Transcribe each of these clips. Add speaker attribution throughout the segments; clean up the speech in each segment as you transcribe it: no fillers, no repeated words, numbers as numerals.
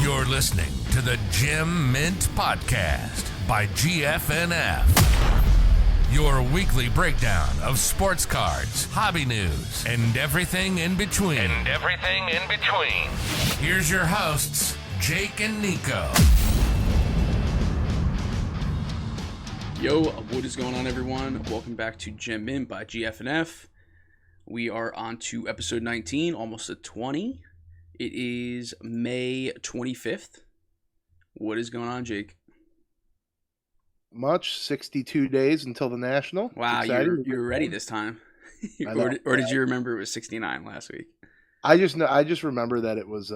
Speaker 1: You're listening to the Gem Mint Podcast by GFNF. Your weekly breakdown of sports cards, hobby news, and everything in between. Here's your hosts, Jake and Nico.
Speaker 2: Yo, what is going on, everyone? Welcome back to Gem Mint by GFNF. We are on to episode 19, almost at 20. It is May 25th. What is going on, Jake?
Speaker 3: Much. 62 days until the National.
Speaker 2: Wow, you were ready this time. or did you remember it was 69 last week?
Speaker 3: I just remember that it was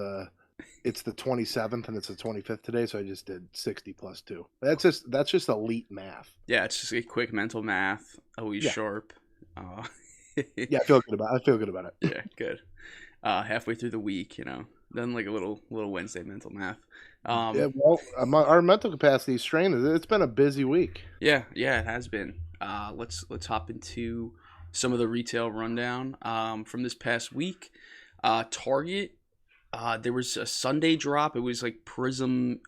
Speaker 3: it's the 27th and it's the 25th today, so I just did 60 plus 2. That's just elite math.
Speaker 2: Yeah, it's just a quick mental math. Always sharp.
Speaker 3: Yeah, I feel good about it.
Speaker 2: Yeah, good. Halfway through the week, then like a little Wednesday mental math.
Speaker 3: Our mental capacity is strained. It's been a busy week.
Speaker 2: Yeah, it has been. Let's hop into some of the retail rundown from this past week. Target, there was a Sunday drop. It was like Prism.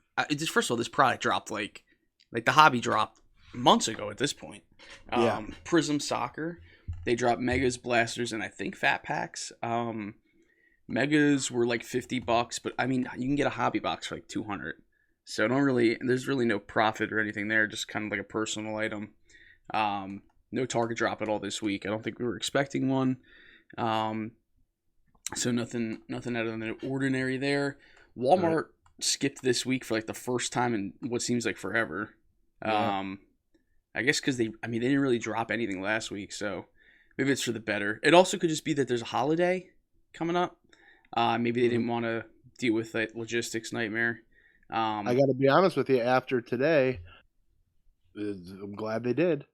Speaker 2: First of all, this product dropped like the hobby dropped months ago at this point. Prism Soccer, they dropped Megas, Blasters, and I think Fat Packs. Megas were like $50, but I mean, you can get a hobby box for like $200. So there's really no profit or anything there, just kind of like a personal item. No Target drop at all this week. I don't think we were expecting one. So nothing out of the ordinary there. Walmart skipped this week for like the first time in what seems like forever. I guess because they didn't really drop anything last week, so maybe it's for the better. It also could just be that there's a holiday coming up. Maybe they didn't want to deal with that logistics nightmare.
Speaker 3: I got to be honest with you. After today, I'm glad they did.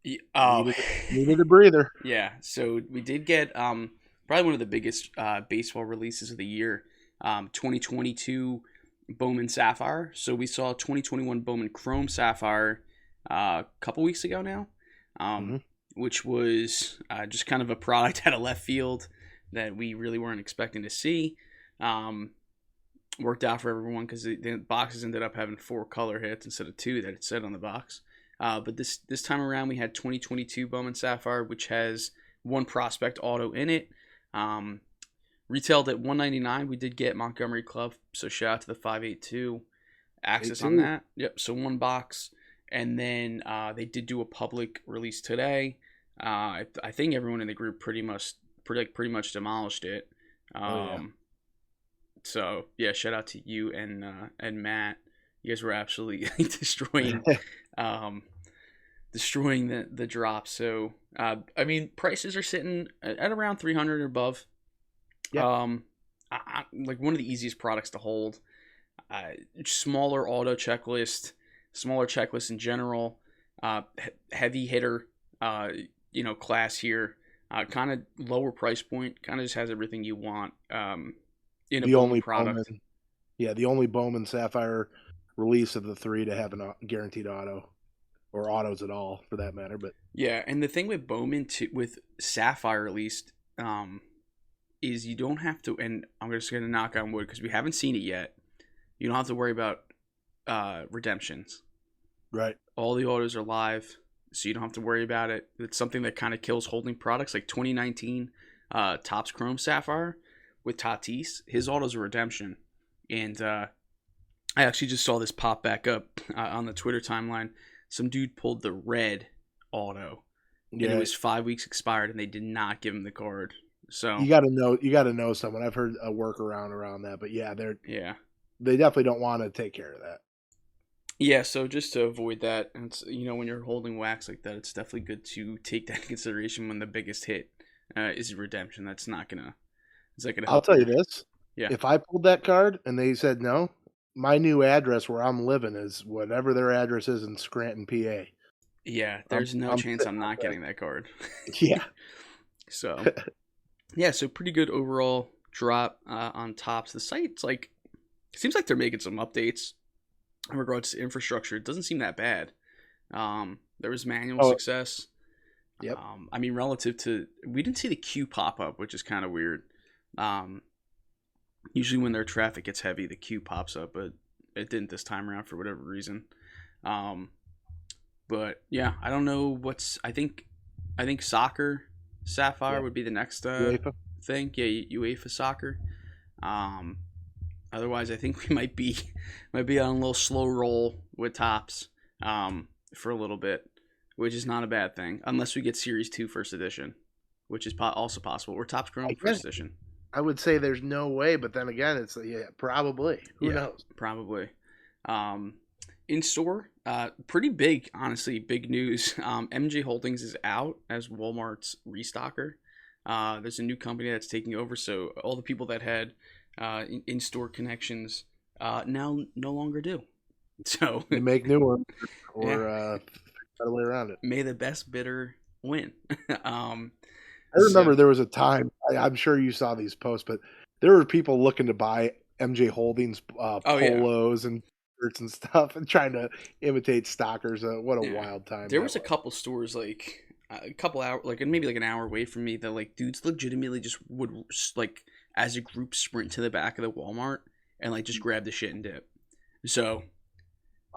Speaker 3: Needed a breather.
Speaker 2: Yeah. So we did get probably one of the biggest baseball releases of the year. 2022 Bowman Sapphire. So we saw 2021 Bowman Chrome Sapphire a couple weeks ago now, which was just kind of a product out of left field that we really weren't expecting to see. Worked out for everyone because the boxes ended up having 4 color hits instead of 2 that it said on the box. But this time around, we had 2022 Bowman Sapphire, which has 1 prospect auto in it. Retailed at $199. We did get Montgomery Club, so shout out to the 582 access on that. Yep, so 1 box. And then they did do a public release today. I think everyone in the group pretty much demolished it. So yeah, shout out to you and Matt. You guys were absolutely destroying the drop. So prices are sitting at around 300 or above. Like one of the easiest products to hold. Smaller auto checklist, smaller checklist in general. Heavy hitter, class here. Kind of lower price point. Kind of just has everything you want. In the only product.
Speaker 3: The only Bowman Sapphire release of the 3 to have a guaranteed auto, or autos at all for that matter. But
Speaker 2: yeah, and the thing with Bowman with Sapphire at least, is you don't have to. And I'm just gonna knock on wood because we haven't seen it yet. You don't have to worry about redemptions.
Speaker 3: Right.
Speaker 2: All the autos are live, so you don't have to worry about it. It's something that kind of kills holding products like 2019 Topps Chrome Sapphire. With Tatis, his auto's a redemption. And I actually just saw this pop back up on the Twitter timeline. Some dude pulled the red auto. And it was 5 weeks expired, and they did not give him the card. So
Speaker 3: you gotta know someone. I've heard a workaround around that, but they definitely don't want to take care of that.
Speaker 2: Yeah, so just to avoid that, and when you're holding wax like that, it's definitely good to take that into consideration when the biggest hit is redemption. That's not gonna.
Speaker 3: I'll tell you this.
Speaker 2: Yeah.
Speaker 3: If I pulled that card and they said no, my new address where I'm living is whatever their address is in Scranton, PA.
Speaker 2: Yeah, there's no chance I'm not getting that card.
Speaker 3: Yeah.
Speaker 2: So pretty good overall drop on Topps. The site's seems like they're making some updates in regards to infrastructure. It doesn't seem that bad. There was manual success.
Speaker 3: Yep.
Speaker 2: Relative to, we didn't see the queue pop up, which is kind of weird. Usually when their traffic gets heavy, the queue pops up, but it didn't this time around for whatever reason. But yeah, I don't know what's. I think soccer Sapphire would be the next thing. Yeah, UEFA soccer. Um, Otherwise, I think we might be on a little slow roll with Tops for a little bit, which is not a bad thing, unless we get Series 2 First Edition, which is also possible, or Topps Chrome First Edition.
Speaker 3: I would say there's no way, but then again, it's probably. Who knows?
Speaker 2: Probably. In store, pretty big, honestly, big news. MJ Holdings is out as Walmart's restocker. There's a new company that's taking over, so all the people that had in-store connections now no longer do. So
Speaker 3: they make new ones, or better way around it.
Speaker 2: May the best bidder win.
Speaker 3: I remember there was a time, I'm sure you saw these posts, but there were people looking to buy MJ Holdings polos and shirts and stuff and trying to imitate stockers. What a wild time.
Speaker 2: There was a couple stores like a couple hours, like maybe like an hour away from me, that like dudes legitimately just would like as a group sprint to the back of the Walmart and like just grab the shit and dip. So,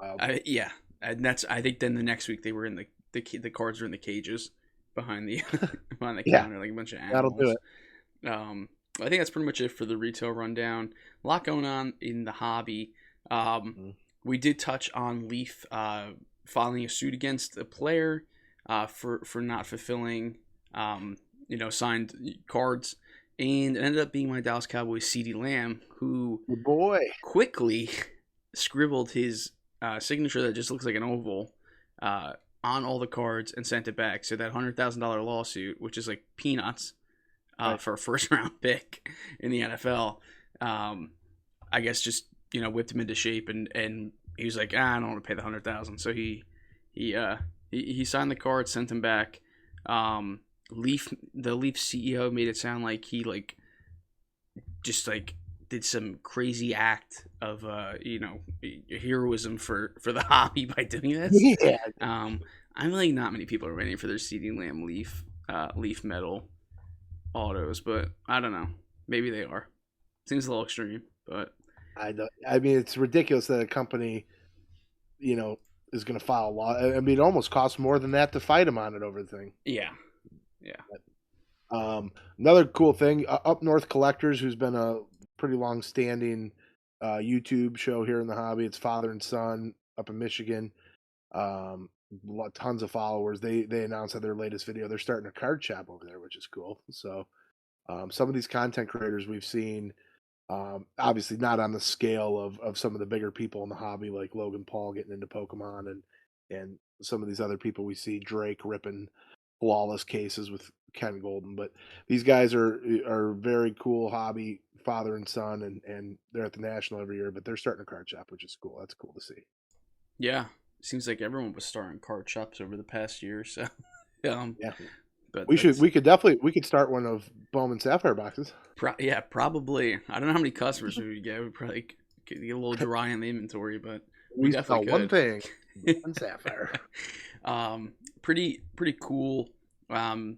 Speaker 2: and that's, I think then the next week they were in the cards are in the cages behind the behind the counter, like a bunch of animals.
Speaker 3: That'll do it.
Speaker 2: I think that's pretty much it for the retail rundown. A lot going on in the hobby. We did touch on Leaf filing a suit against a player for not fulfilling signed cards, and it ended up being my Dallas Cowboys CeeDee Lamb, who quickly scribbled his signature that just looks like an oval on all the cards and sent it back. So that $100,000 lawsuit, which is like peanuts for a first round pick in the NFL, I guess just whipped him into shape, and he was like, I don't want to pay the $100,000. So he signed the card, sent him back. The Leaf CEO made it sound like he just did some crazy act of heroism for the hobby by doing this.
Speaker 3: Yeah.
Speaker 2: I'm like, not many people are waiting for their CeeDee Lamb Leaf metal autos, but I don't know. Maybe they are. Seems a little extreme, but
Speaker 3: I mean, it's ridiculous that a company, is going to file a law. I mean, it almost costs more than that to fight him on it over the thing.
Speaker 2: Yeah.
Speaker 3: Another cool thing, Up North Collectors, who's been a pretty long-standing YouTube show here in the hobby. It's father and son up in Michigan. Tons of followers. They announced that their latest video, they're starting a card shop over there, which is cool. So some of these content creators we've seen, obviously not on the scale of some of the bigger people in the hobby, like Logan Paul getting into Pokemon, and some of these other people we see, Drake ripping flawless cases with Ken Golden. But these guys are very cool hobby, father and son, and they're at the National every year, but they're starting a card shop, which is cool. That's cool to see.
Speaker 2: Yeah. Seems like everyone was starting card shops over the past year or so.
Speaker 3: Yeah.
Speaker 2: But
Speaker 3: we could start one of Bowman Sapphire boxes.
Speaker 2: Probably. I don't know how many customers we would get. We probably could get a little dry in the inventory, but we definitely
Speaker 3: one thing. Bowman Sapphire.
Speaker 2: Pretty cool kind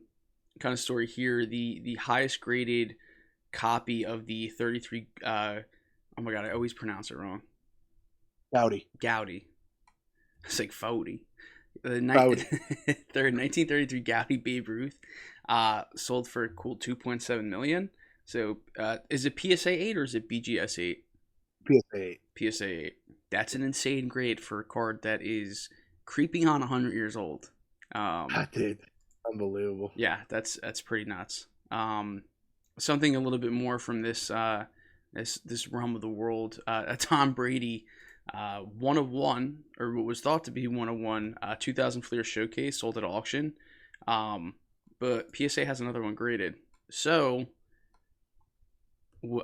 Speaker 2: of story here. The highest graded copy of the 33 oh my god, I always pronounce it wrong. Gowdy. It's like Foudy. The 1933 Gowdy Babe Ruth sold for a cool $2.7 million. So is it PSA 8 or is it BGS 8?
Speaker 3: PSA 8.
Speaker 2: PSA 8. That's an insane grade for a card that is creeping on 100 years old.
Speaker 3: Dude, unbelievable.
Speaker 2: Yeah, that's pretty nuts. Something a little bit more from this realm of the world. Tom Brady. 1 of 1, or what was thought to be 1 of 1, 2000 Fleer Showcase sold at auction. But PSA has another one graded. So,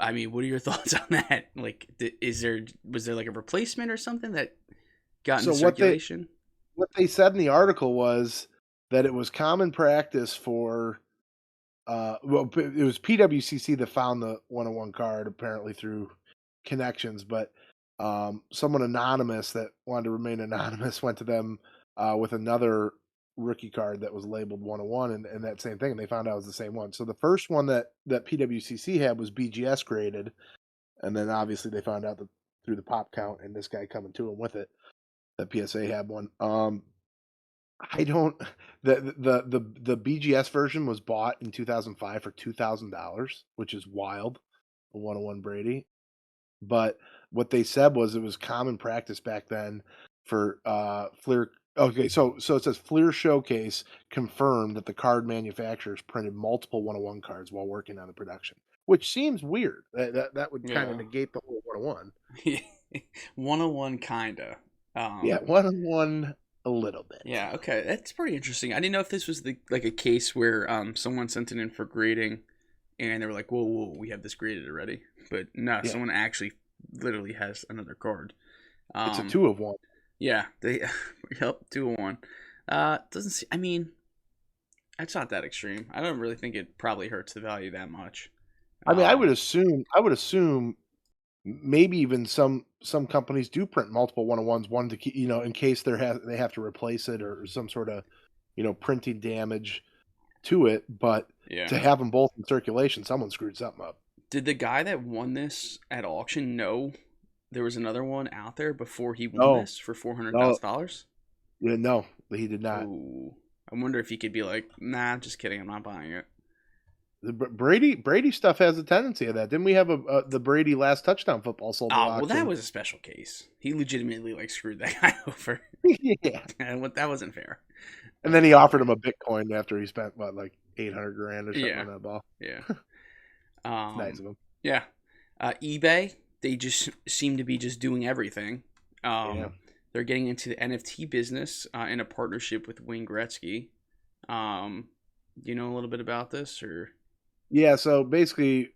Speaker 2: I mean, what are your thoughts on that? Like, was there like a replacement or something that got into circulation?
Speaker 3: What they said in the article was that it was common practice for, it was PWCC that found the 1 of 1 card apparently through connections, but someone anonymous that wanted to remain anonymous went to them with another rookie card that was labeled 1 of 1 and that same thing, and they found out it was the same one. So the first one that PWCC had was BGS graded, And then obviously they found out that through the pop count and this guy coming to him with it, that PSA had one. I don't. The BGS version was bought in 2005 for $2,000, which is wild. A 101 Brady, but what they said was it was common practice back then for Fleer. Okay, so it says Fleer Showcase confirmed that the card manufacturers printed multiple 101 cards while working on the production, which seems weird. That would kind of negate the whole 101.
Speaker 2: 101 kinda.
Speaker 3: Yeah, 101 a little bit.
Speaker 2: Yeah, okay, that's pretty interesting. I didn't know if this was like a case where someone sent it in for grading, and they were like, "Whoa, we have this graded already." But no, someone actually literally has another card.
Speaker 3: It's a 2 of 1.
Speaker 2: Yeah, they yep, 2 of 1. Doesn't see. I mean, it's not that extreme. I don't really think it probably hurts the value that much.
Speaker 3: I mean, I would assume maybe even some companies do print multiple 101s, one to keep, in case they have to replace it or some sort of, printing damage to it. But to have them both in circulation, someone screwed something up.
Speaker 2: Did the guy that won this at auction know there was another one out there before he won this for $400,000?
Speaker 3: Yeah, no, he did not.
Speaker 2: Ooh. I wonder if he could be like, "Nah, just kidding, I'm not buying it."
Speaker 3: The Brady stuff has a tendency of that. Didn't we have the Brady last touchdown football sold?
Speaker 2: Oh, well, that was a special case. He legitimately screwed that guy over.
Speaker 3: Yeah,
Speaker 2: and that wasn't fair.
Speaker 3: And then he offered him a Bitcoin after he spent like $800,000 or something on that ball.
Speaker 2: Yeah,
Speaker 3: nice of him.
Speaker 2: Yeah, eBay, they just seem to be just doing everything. They're getting into the NFT business in a partnership with Wayne Gretzky. Do you know a little bit about this, or?
Speaker 3: Yeah, so basically,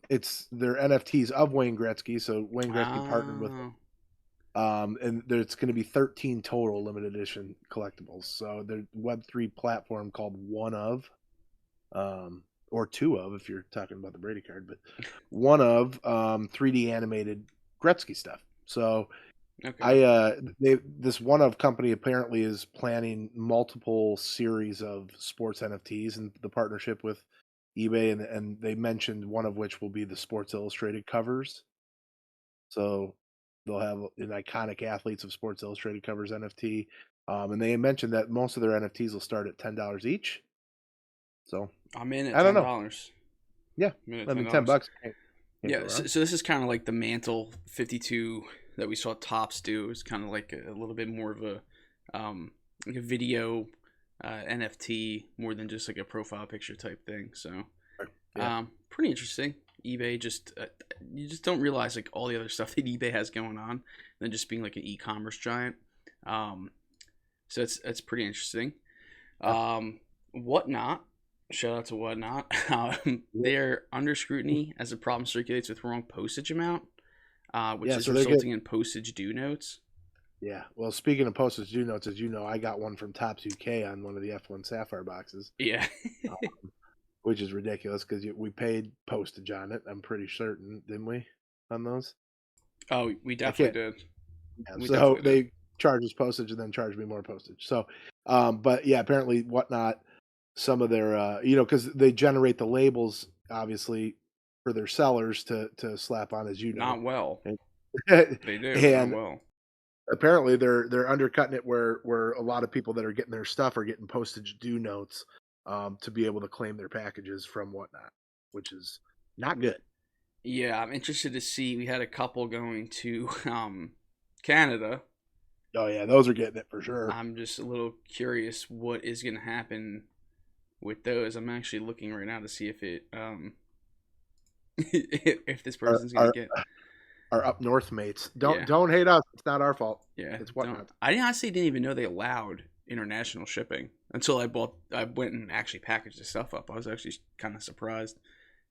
Speaker 3: it's their NFTs of Wayne Gretzky. So Wayne Gretzky partnered with them. And there's going to be 13 total limited edition collectibles. So their Web3 platform called One Of, or Two Of if you're talking about the Brady card, but One Of 3D animated Gretzky stuff. So this One Of company apparently is planning multiple series of sports NFTs in the partnership with eBay, and they mentioned one of which will be the Sports Illustrated covers. So they'll have an iconic athletes of Sports Illustrated covers NFT, and they mentioned that most of their NFTs will start at $10 each. So
Speaker 2: I'm in at $10.
Speaker 3: I don't know. Yeah, I mean $10.
Speaker 2: Yeah, so this is kind of like the Mantle 52 that we saw Topps do. It's kind of like a little bit more of a like a video NFT more than just like a profile picture type thing. So pretty interesting. eBay you just don't realize like all the other stuff that eBay has going on than just being like an e-commerce giant. So it's pretty interesting. Whatnot. Shout out to Whatnot. They're under scrutiny as the problem circulates with wrong postage amount, which is resulting in postage due notes.
Speaker 3: Yeah. Well, speaking of postage due notes, as you know, I got one from Topps UK on one of the F1 Sapphire boxes.
Speaker 2: Yeah.
Speaker 3: Which is ridiculous because we paid postage on it. I'm pretty certain, didn't we, on those?
Speaker 2: Oh, we definitely did.
Speaker 3: Yeah, so they charge us postage and then charge me more postage. So, but yeah, apparently Whatnot, some of their, because they generate the labels, obviously, for their sellers to slap on, as you know.
Speaker 2: Not well.
Speaker 3: They
Speaker 2: do.
Speaker 3: And
Speaker 2: not well.
Speaker 3: Apparently they're undercutting it where a lot of people that are getting their stuff are getting postage due notes to be able to claim their packages from Whatnot, which is not good.
Speaker 2: Yeah, I'm interested to see. We had a couple going to Canada.
Speaker 3: Oh yeah, those are getting it for sure.
Speaker 2: I'm just a little curious what is going to happen with those. I'm actually looking right now to see if it if this person's going to get
Speaker 3: our up north mates. Don't hate us. It's not our fault.
Speaker 2: Yeah,
Speaker 3: it's Whatnot.
Speaker 2: I honestly didn't even know they allowed international shipping until I went and actually packaged the stuff up. I was actually kind of surprised.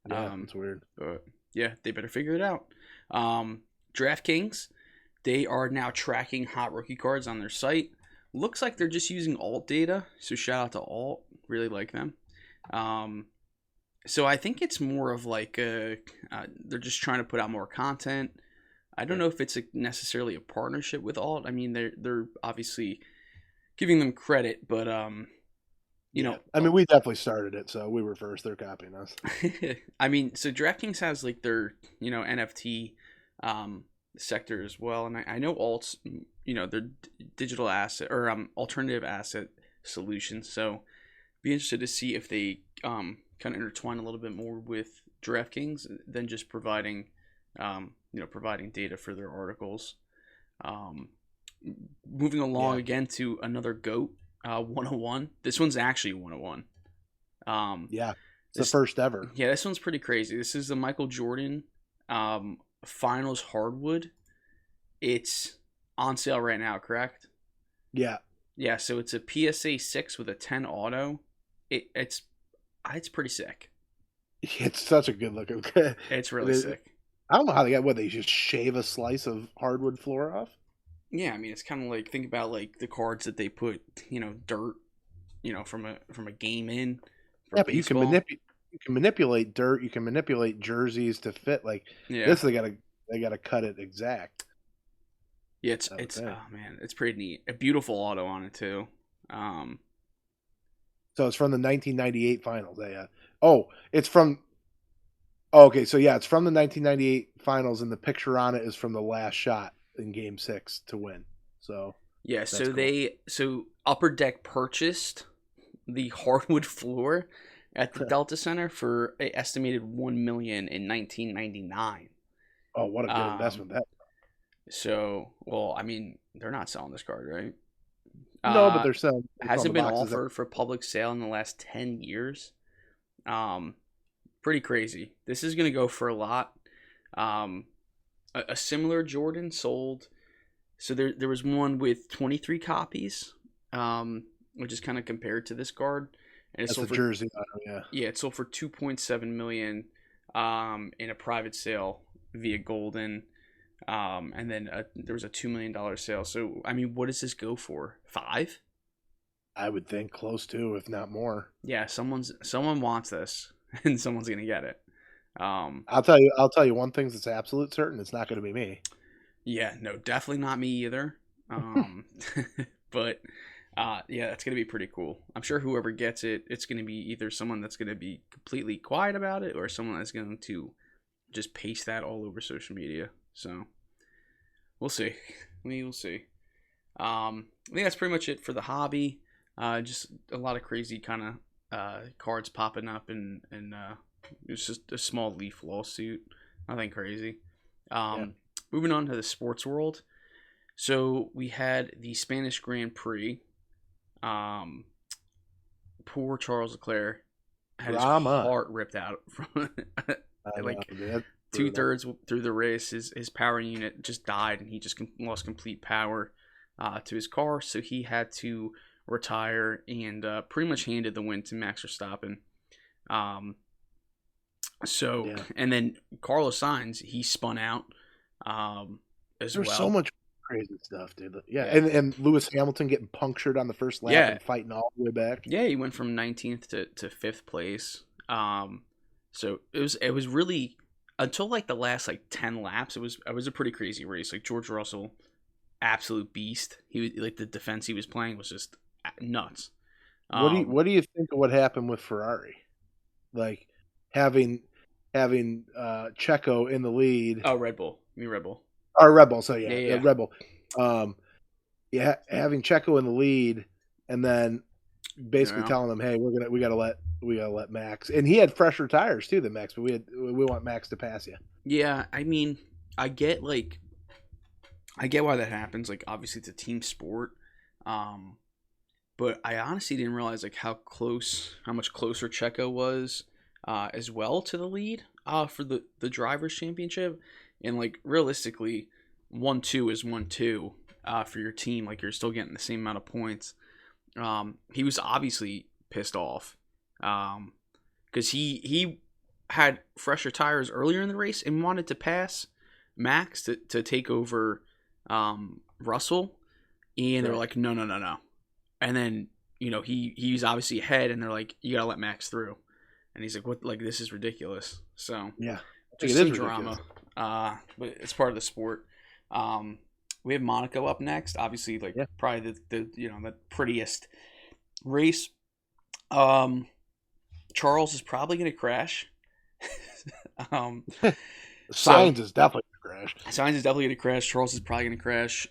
Speaker 3: Yeah, it's weird.
Speaker 2: But yeah, they better figure it out. DraftKings, they are now tracking hot rookie cards on their site. Looks like they're just using alt data, so shout out to alt. Really like them. So I think it's more of like they're just trying to put out more content. I don't know if it's necessarily a partnership with alt. I mean, they're obviously giving them credit, but
Speaker 3: I mean, we definitely started it, so we were first. They're copying us.
Speaker 2: I mean, so DraftKings has like their NFT sector as well, and I know alts, their digital asset or alternative asset solutions. So be interested to see if they kind of intertwine a little bit more with DraftKings than just providing providing data for their articles. Moving along again to another GOAT, 101. This one's actually 101.
Speaker 3: It's the first ever.
Speaker 2: Yeah, this one's pretty crazy. This is the Michael Jordan Finals Hardwood. It's on sale right now, correct?
Speaker 3: Yeah.
Speaker 2: Yeah, so it's a PSA 6 with a 10 auto. It's pretty sick.
Speaker 3: It's such a good looking.
Speaker 2: It's really sick.
Speaker 3: I don't know how they got they just shave a slice of hardwood floor off.
Speaker 2: Yeah, I mean it's kind of like, think about like the cards that they put, dirt, from a game in.
Speaker 3: Yeah, but baseball. You can manipulate dirt. You can manipulate jerseys to fit. Like this, they gotta cut it exact.
Speaker 2: Yeah, it's oh man, it's pretty neat. A beautiful auto on it too.
Speaker 3: So it's from the 1998 finals. It's from. Oh, okay, so yeah, it's from the 1998 finals, and the picture on it is from the last shot in Game 6 to win. So
Speaker 2: yeah, so cool. So Upper Deck purchased the hardwood floor at the Delta Center for an estimated $1 million in 1999.
Speaker 3: Oh, what a good investment that.
Speaker 2: So, well, I mean, they're not selling this card, right?
Speaker 3: No, but they're selling.
Speaker 2: Hasn't been offered for public sale in the last 10 years. Pretty crazy. This is going to go for a lot. A similar Jordan sold. So there was one with 23 copies, which is kind of compared to this card. And
Speaker 3: That's a jersey.
Speaker 2: Yeah, it sold for $2.7 million in a private sale via Golden. And then there was a $2 million sale. So, I mean, what does this go for? 5?
Speaker 3: I would think close to, if not more.
Speaker 2: Yeah, someone wants this, and someone's gonna get it.
Speaker 3: I'll tell you one thing that's absolute certain: it's not going to be me.
Speaker 2: Yeah, no, definitely not me either. But yeah, that's gonna be pretty cool. I'm sure whoever gets it, it's gonna be either someone that's gonna be completely quiet about it, or someone that's going to just paste that all over social media. So we'll see. We'll see. I think that's pretty much it for the hobby. Just a lot of crazy kind of cards popping up, and it's just a small leaf lawsuit. Nothing crazy. Moving on to the sports world. So we had the Spanish Grand Prix. Poor Charles Leclerc had his heart ripped out from like 2/3 through the race. His power unit just died, and he just lost complete power to his car. So he had to retire and pretty much handed the win to Max Verstappen. And then Carlos Sainz, he spun out as well.
Speaker 3: There's so much crazy stuff, dude. Yeah. And Lewis Hamilton getting punctured on the first lap and fighting all the way back.
Speaker 2: Yeah, he went from 19th to 5th place. So it was really, until like the last 10 laps, it was a pretty crazy race. Like George Russell, absolute beast. He was, like, the defense he was playing was just nuts.
Speaker 3: What do you think of what happened with Ferrari? Like having Checo in the lead.
Speaker 2: Oh, Red Bull. You mean Red Bull?
Speaker 3: Or Red Bull. So yeah. Red Bull. Having Checo in the lead, and then basically telling them, "Hey, we gotta let Max." And he had fresher tires too than Max, but we want Max to pass you.
Speaker 2: Yeah, I mean, I get why that happens. Like, obviously, it's a team sport. But I honestly didn't realize how much closer Checo was as well to the lead for the Drivers' Championship. And realistically, 1-2 is 1-2 for your team. You're still getting the same amount of points. He was obviously pissed off because he had fresher tires earlier in the race and wanted to pass Max to take over Russell, and they're like, no. And then, he's obviously ahead, and they're like, you gotta let Max through. And he's like, what? This is ridiculous. So,
Speaker 3: yeah.
Speaker 2: Just some drama. But it's part of the sport. We have Monaco up next. Obviously, probably the prettiest race Charles is probably going to crash.
Speaker 3: Signs is definitely gonna crash.
Speaker 2: Signs is definitely going to crash. Charles is probably going to crash.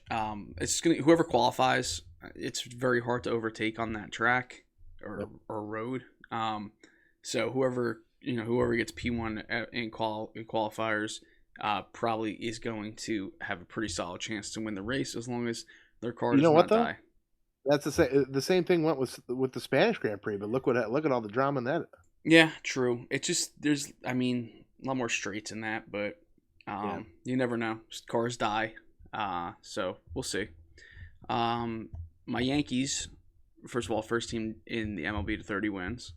Speaker 2: It's going to whoever qualifies. It's very hard to overtake on that track or road. So whoever gets P1 in qualifiers probably is going to have a pretty solid chance to win the race as long as their car does not die.
Speaker 3: That's the same thing went with the Spanish Grand Prix, but look at all the drama in that.
Speaker 2: Yeah, true. It's just a lot more straights in that, but you never know. Cars die, so we'll see. My Yankees, first of all, first team in the MLB to 30 wins.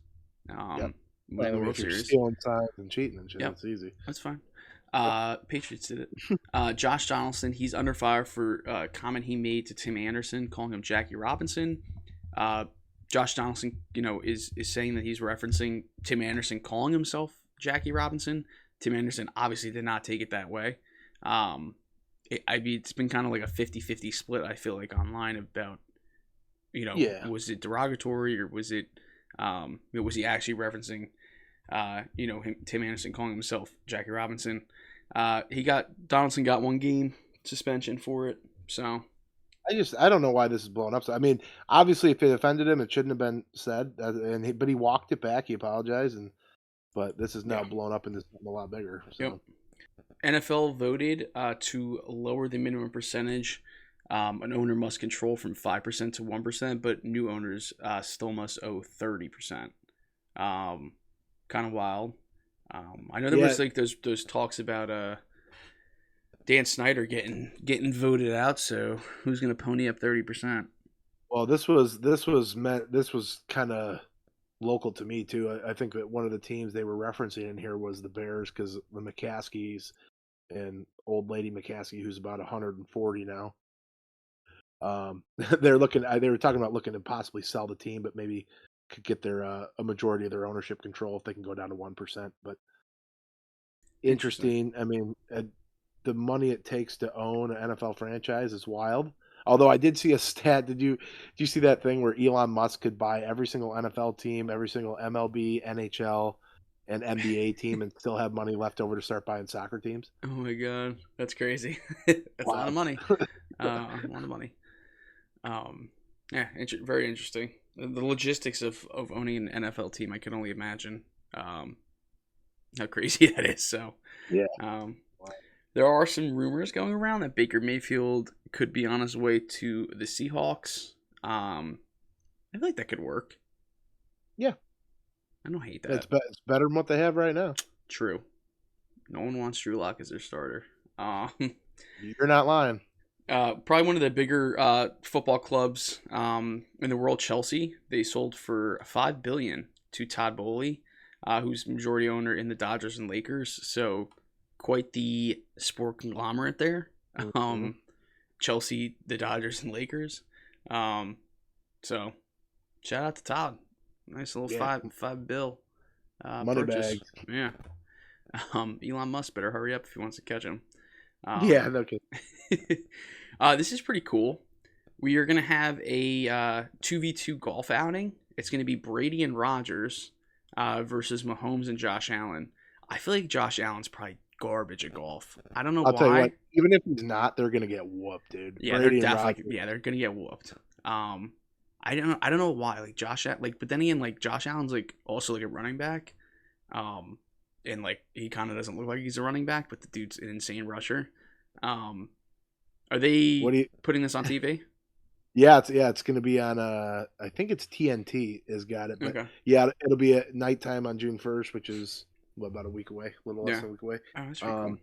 Speaker 2: Winning the World Series.
Speaker 3: Stealing signs and cheating and shit. That's easy.
Speaker 2: That's fine. Patriots did it. Josh Donaldson, he's under fire for a comment he made to Tim Anderson, calling him Jackie Robinson. Josh Donaldson, is saying that he's referencing Tim Anderson calling himself Jackie Robinson. Tim Anderson obviously did not take it that way. It's been kind of like a 50-50 split, I feel like, online about, was it derogatory or was it, was he actually referencing, Tim Anderson calling himself Jackie Robinson. Donaldson got 1 game suspension for it. So
Speaker 3: I don't know why this is blowing up. So, I mean, obviously if it offended him, it shouldn't have been said, but he walked it back. He apologized, but this is now blown up into something a lot bigger. So.
Speaker 2: Yep. NFL voted to lower the minimum percentage an owner must control from 5% to 1%, but new owners still must owe 30%. Kind of wild. I know there was like those talks about Dan Snyder getting voted out. So who's going to pony up 30%?
Speaker 3: Well, this was kind of local to me too. I think that one of the teams they were referencing in here was the Bears because the McCaskies and old lady McCaskey, who's about 140 now. They were talking about looking to possibly sell the team, but maybe could get their a majority of their ownership control if they can go down to 1%. But interesting. I mean, the money it takes to own an NFL franchise is wild. Although I did see a stat. Did you see that thing where Elon Musk could buy every single NFL team, every single MLB, NHL, and NBA team, and still have money left over to start buying soccer teams?
Speaker 2: Oh my god, that's crazy! That's a lot of money. A lot of money. Very interesting. The logistics of owning an NFL team, I can only imagine how crazy that is. So yeah. There are some rumors going around that Baker Mayfield could be on his way to the Seahawks. I feel like that could work.
Speaker 3: Yeah.
Speaker 2: I don't hate that.
Speaker 3: It's better than what they have right now.
Speaker 2: True. No one wants Drew Lock as their starter.
Speaker 3: You're not lying.
Speaker 2: Probably one of the bigger football clubs in the world, Chelsea. They sold for $5 billion to Todd Bowley, who's majority owner in the Dodgers and Lakers. So quite the sport conglomerate there. Mm-hmm. Chelsea, the Dodgers, and Lakers. So shout out to Todd. Nice little $5 bill
Speaker 3: money
Speaker 2: purchase.
Speaker 3: Bag.
Speaker 2: Yeah. Elon Musk better hurry up if he wants to catch him.
Speaker 3: Yeah, no kidding.
Speaker 2: This is pretty cool. We are going to have a 2v2 golf outing. It's going to be Brady and Rodgers versus Mahomes and Josh Allen. I feel like Josh Allen's probably garbage at golf. I don't know why.
Speaker 3: I'll tell you what, even if he's not, they're going to get whooped, dude.
Speaker 2: Yeah,
Speaker 3: Brady
Speaker 2: they're going to get whooped. I don't know why. Like but then again, like Josh Allen's like also like a running back. And like he kind of doesn't look like he's a running back, but the dude's an insane rusher. Are they putting this on TV?
Speaker 3: Yeah, it's going to be on. I think it's TNT has got it. But okay. Yeah, it'll be at nighttime on June 1st, which is about a week away, a little less than a week away.
Speaker 2: Oh, that's pretty cool.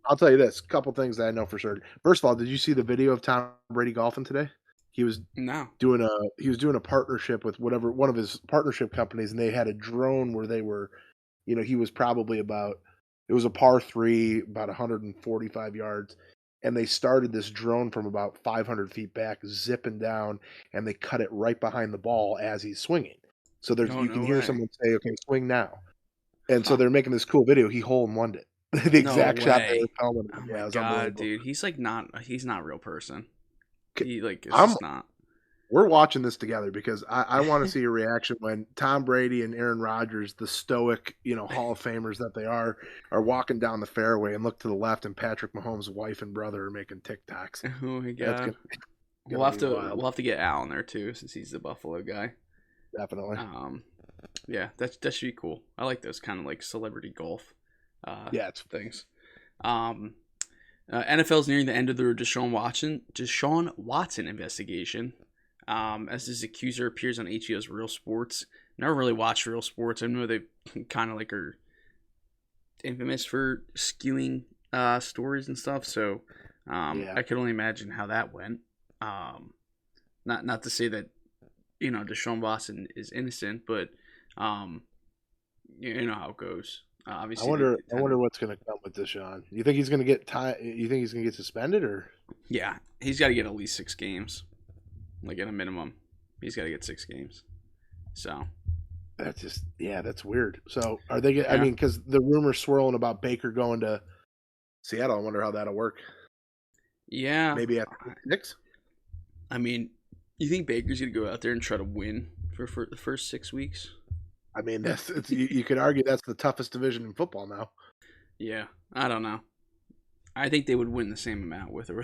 Speaker 3: I'll tell you this: a couple things that I know for certain. First of all, did you see the video of Tom Brady golfing today? He was doing a partnership with one of his partnership companies, and they had a drone where they were, he was probably it was a par 3, about 145 yards. And they started this drone from about 500 feet back, zipping down, and they cut it right behind the ball as he's swinging. So you can hear someone say, "Okay, swing now." And so they're making this cool video. He hole-in-one'd it. The exact shot they were filming.
Speaker 2: Oh my god, dude! He's not a real person. He like it's just not.
Speaker 3: We're watching this together because I want to see a reaction when Tom Brady and Aaron Rodgers, the stoic, Hall of Famers that they are walking down the fairway and look to the left, and Patrick Mahomes' wife and brother are making TikToks.
Speaker 2: Oh my
Speaker 3: That's
Speaker 2: god.
Speaker 3: gonna
Speaker 2: We'll have to get Al in there too, since he's the Buffalo guy.
Speaker 3: definitely.
Speaker 2: Yeah, that should be cool. I like those kind of like celebrity golf
Speaker 3: It's
Speaker 2: things. NFL's nearing the end of their Deshaun Watson investigation. As his accuser appears on HBO's Real Sports. Never really watched Real Sports. I know they kind of like are infamous for skewing stories and stuff. So I could only imagine how that went. Not to say that Deshaun Watson is innocent, but you know how it goes. Obviously,
Speaker 3: I wonder what's going to come with Deshaun. You think he's going to get You think he's going to get suspended, or?
Speaker 2: Yeah, he's got to get at least 6 games, like at a minimum. He's got to get 6 games. So
Speaker 3: that's weird. So are they? I mean, because the rumors swirling about Baker going to Seattle. I wonder how that'll work.
Speaker 2: Yeah,
Speaker 3: maybe at 6.
Speaker 2: I mean, you think Baker's going to go out there and try to win for the first 6 weeks?
Speaker 3: I mean, you could argue that's the toughest division in football now.
Speaker 2: Yeah, I don't know. I think they would win the same amount with or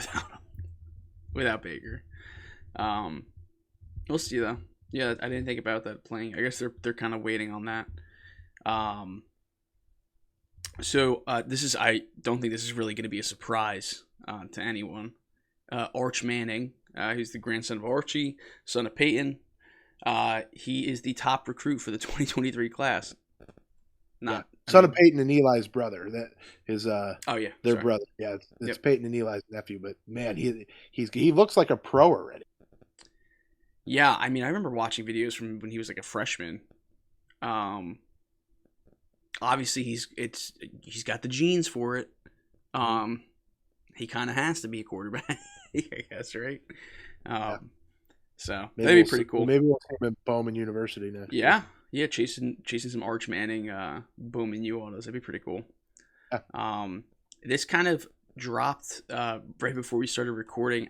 Speaker 2: without Baker. We'll see though. Yeah, I didn't think about that playing. I guess they're kind of waiting on that. So this is, I don't think this is really going to be a surprise to anyone. Arch Manning, who's the grandson of Archie, son of Peyton. He is the top recruit for the 2023 class.
Speaker 3: Son of Peyton and Eli's brother. That is their brother. Yeah, it's Peyton and Eli's nephew. But man, he looks like a pro already.
Speaker 2: Yeah, I mean, I remember watching videos from when he was like a freshman. Obviously he's got the genes for it. He kind of has to be a quarterback, I guess, right? So that'd be pretty cool.
Speaker 3: Maybe we'll see him at Bowman University next.
Speaker 2: Yeah, chasing some Arch Manning Bowman U autos. That'd be pretty cool. Yeah. This kind of dropped right before we started recording.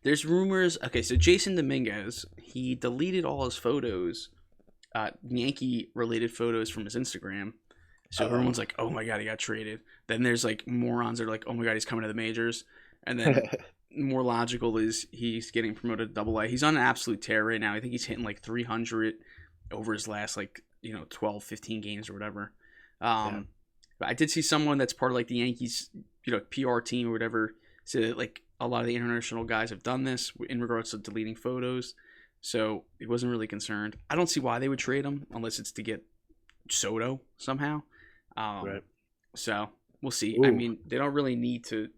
Speaker 2: There's rumors. Okay, so Jason Dominguez, he deleted all his photos, Yankee-related photos from his Instagram. So everyone's like, oh my god, he got traded. Then there's like morons that are like, oh my god, he's coming to the majors. And then more logical is he's getting promoted to Double-A. He's on an absolute tear right now. I think he's hitting like 300 over his last 12, 15 games or whatever. But I did see someone that's part of like the Yankees, PR team or whatever, say that like a lot of the international guys have done this in regards to deleting photos. So he wasn't really concerned. I don't see why they would trade him unless it's to get Soto somehow. Right. So we'll see. Ooh. I mean, they don't really need to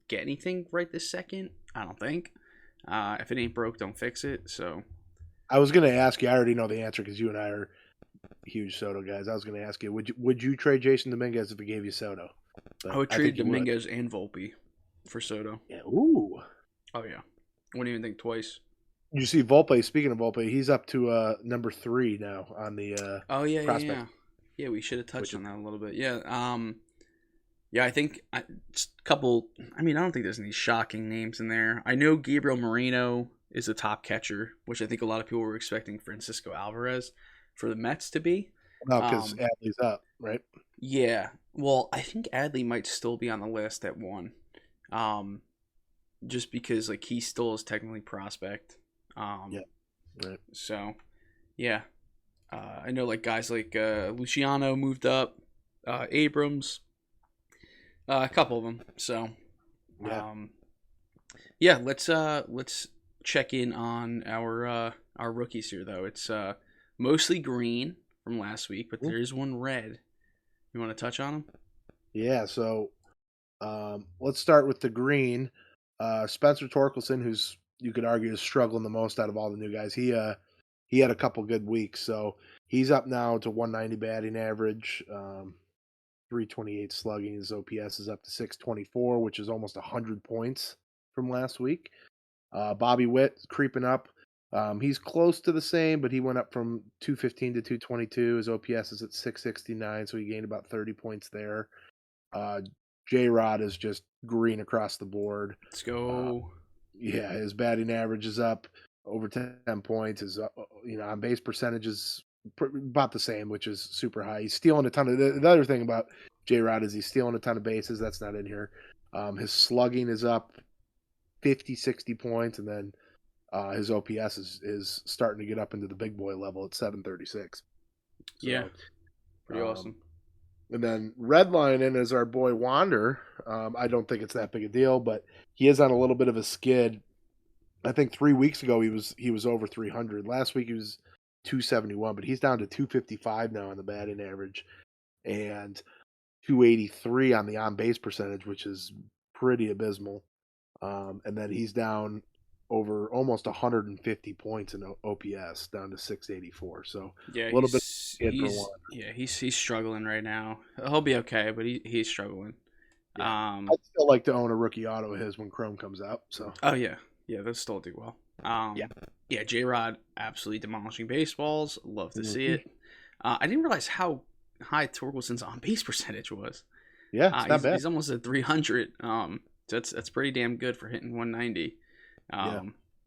Speaker 2: get anything right this second, I don't think. If it ain't broke, don't fix it. So
Speaker 3: I was going to ask you, I already know the answer because you and I are huge Soto guys. I was going to ask you, would you trade Jason Dominguez if he gave you Soto?
Speaker 2: But I would trade Dominguez and Volpe for Soto.
Speaker 3: Yeah. Ooh.
Speaker 2: Oh, yeah. Wouldn't even think twice.
Speaker 3: You see Volpe, speaking of Volpe, he's up to number 3 now on the prospect.
Speaker 2: Yeah, we should have touched on that a little bit. Yeah. Yeah, I think a couple. I mean, I don't think there's any shocking names in there. I know Gabriel Moreno is the top catcher, which I think a lot of people were expecting Francisco Alvarez for the Mets to be.
Speaker 3: No, because Adley's up, right?
Speaker 2: Yeah. Well, I think Adley might still be on the list at 1. Just because like he still is technically prospect.
Speaker 3: Yeah. Right.
Speaker 2: So, yeah. I know like guys like Luciano moved up, Abrams. A couple of them. So, let's check in on our rookies here though. It's mostly green from last week, but there is one red. You want to touch on them? Yeah.
Speaker 3: So, let's start with the green. Spencer Torkelson, who's you could argue is struggling the most out of all the new guys. He had a couple good weeks, so he's up now to 190 batting average. 328 slugging. His OPS is up to 624, which is almost 100 points from last week. Bobby Witt creeping up. He's close to the same, but he went up from 215 to 222. His OPS is at 669, so he gained about 30 points there. J-Rod is just green across the board.
Speaker 2: Let's go.
Speaker 3: Yeah, his batting average is up. over 10 points. His on base percentage is about the same, which is super high. He's stealing a ton of the other thing about J-Rod is he's stealing a ton of bases. That's not in here. His slugging is up 50, 60 points, and then his OPS is starting to get up into the big boy level at 736. So,
Speaker 2: yeah, pretty awesome.
Speaker 3: And then redlining is our boy Wander. I don't think it's that big a deal, but he is on a little bit of a skid. I think 3 weeks ago he was over 300. Last week he was 271, but he's down to 255 now on the batting average and 283 on the on base percentage, which is pretty abysmal. And then he's down over almost 150 points in OPS, down to 684. So
Speaker 2: yeah,
Speaker 3: a little bit.
Speaker 2: He's struggling right now. He'll be okay, but he's struggling.
Speaker 3: Yeah. I'd still like to own a rookie auto of his when Chrome comes out. So.
Speaker 2: Oh yeah, they'll still do well. Yeah, J-Rod absolutely demolishing baseballs. Love to see it. I didn't realize how high Torkelson's on base percentage was.
Speaker 3: Yeah, it's not bad.
Speaker 2: He's almost at 300. So that's pretty damn good for hitting 190.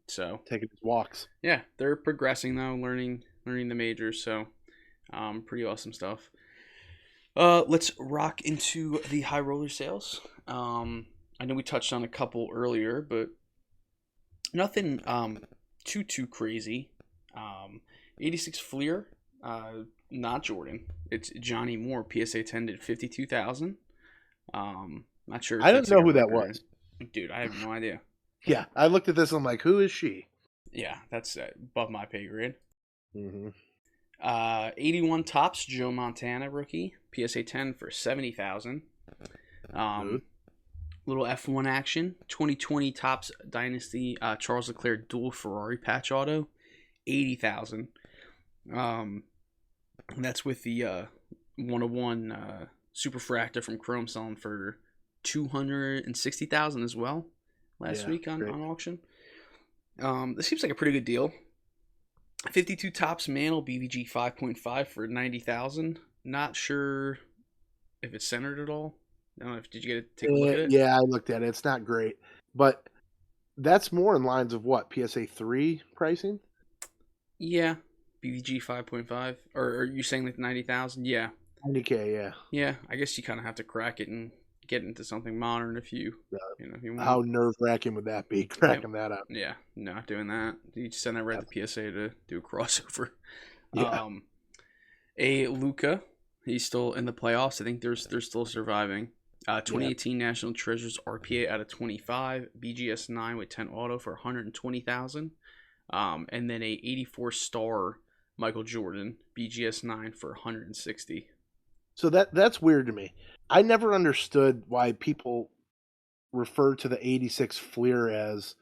Speaker 2: So
Speaker 3: taking his walks.
Speaker 2: Yeah, they're progressing though, learning the majors. So, pretty awesome stuff. Let's rock into the high roller sales. I know we touched on a couple earlier, but nothing too crazy. 86 Fleer, not Jordan. It's Johnny Moore. PSA 10 did 52,000. Not sure.
Speaker 3: I don't know who that was.
Speaker 2: Dude, I have no idea.
Speaker 3: Yeah, I looked at this and I'm like, who is she?
Speaker 2: Yeah, that's above my pay grade.
Speaker 3: Mm-hmm.
Speaker 2: 81 Topps, Joe Montana rookie. PSA 10 for 70,000. Little F1 action. 2020 Topps Dynasty Charles Leclerc dual Ferrari patch auto. 80,000. That's with the 101 Superfractor from Chrome selling for 260,000 as well last week on auction. This seems like a pretty good deal. 52 Topps Mantle BVG 5.5 for 90,000. Not sure if it's centered at all. I don't know did you take a look at it?
Speaker 3: Yeah, I looked at it. It's not great, but that's more in lines of what PSA 3 pricing.
Speaker 2: Yeah, BVG 5.5. Or are you saying like 90,000? Yeah,
Speaker 3: 90K. Yeah.
Speaker 2: Yeah, I guess you kind of have to crack it and get into something modern if you if you want.
Speaker 3: How nerve-wracking would that be, cracking that up?
Speaker 2: Yeah, not doing that. You just send that right to PSA to do a crossover.
Speaker 3: Yeah.
Speaker 2: A Luka, he's still in the playoffs. I think they're still surviving. 2018 National Treasures RPA out of 25, BGS 9 with 10 auto for 120,000, and then a 84 star Michael Jordan BGS 9 for 160.
Speaker 3: So that's weird to me. I never understood why people refer to the 86 Fleer as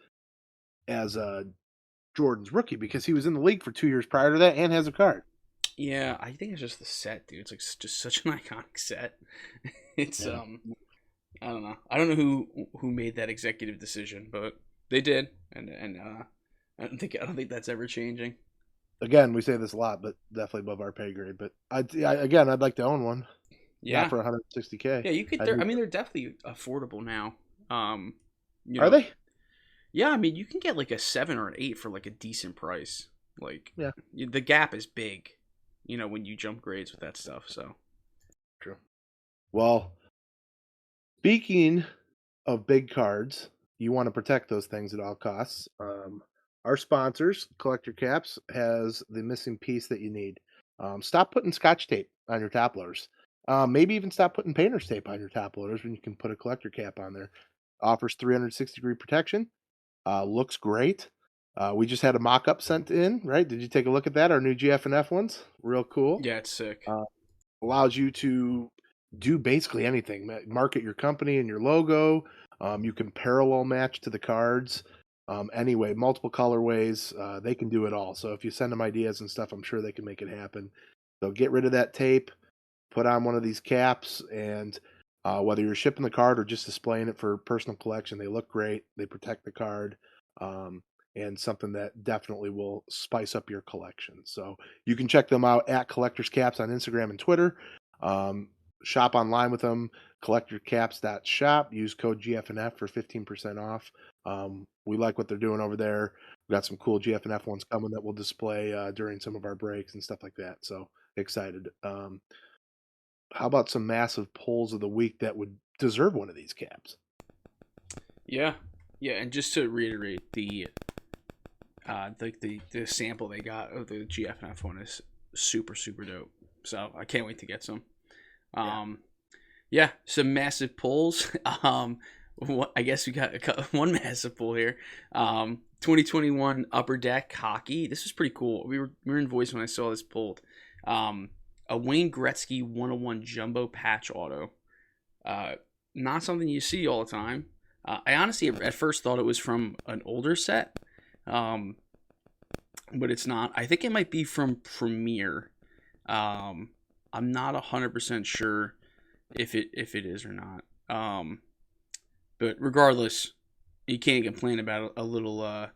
Speaker 3: Jordan's rookie, because he was in the league for 2 years prior to that and has a card.
Speaker 2: Yeah, I think it's just the set, dude. It's like just such an iconic set. It's I don't know. I don't know who made that executive decision, but they did, and I don't think that's ever changing.
Speaker 3: Again, we say this a lot, but definitely above our pay grade. But I'd like to own one.
Speaker 2: Yeah,
Speaker 3: not for 160K.
Speaker 2: Yeah, you could. They're definitely affordable now.
Speaker 3: Are they?
Speaker 2: Yeah, I mean, you can get like a 7 or an 8 for like a decent price. Like, the gap is big, when you jump grades with that stuff. So
Speaker 3: true. Well, speaking of big cards, you want to protect those things at all costs. Our sponsors, Collector Caps, has the missing piece that you need. Stop putting Scotch tape on your top loaders. Maybe even stop putting painter's tape on your top loaders when you can put a collector cap on there. Offers 360-degree protection. Looks great. We just had a mock-up sent in, right? Did you take a look at that? Our new GF&F ones? Real cool.
Speaker 2: Yeah, it's sick.
Speaker 3: Allows you to do basically anything. Market your company and your logo. You can parallel match to the cards. Anyway, multiple colorways. They can do it all. So if you send them ideas and stuff, I'm sure they can make it happen. So get rid of that tape. Put on one of these caps, and whether you're shipping the card or just displaying it for personal collection, they look great. They protect the card, and something that definitely will spice up your collection. So you can check them out at Collectors Caps on Instagram and Twitter. shop online with them, collectorcaps.shop. Use code GFNF for 15% off. We like what they're doing over there. We've got some cool GFNF ones coming that we'll display during some of our breaks and stuff like that. So excited. How about some massive pulls of the week that would deserve one of these caps?
Speaker 2: Yeah, and just to reiterate, the sample they got of the GFNF one is super dope. So I can't wait to get some. Some massive pulls. I guess we got one massive pull here. 2021 Upper Deck Hockey. This was pretty cool. We were in voice when I saw this pulled. A Wayne Gretzky 101 Jumbo Patch Auto. Not something you see all the time. I honestly at first thought it was from an older set, but it's not. I think it might be from Premier. I'm not 100% sure if it is or not. But regardless, you can't complain about a little I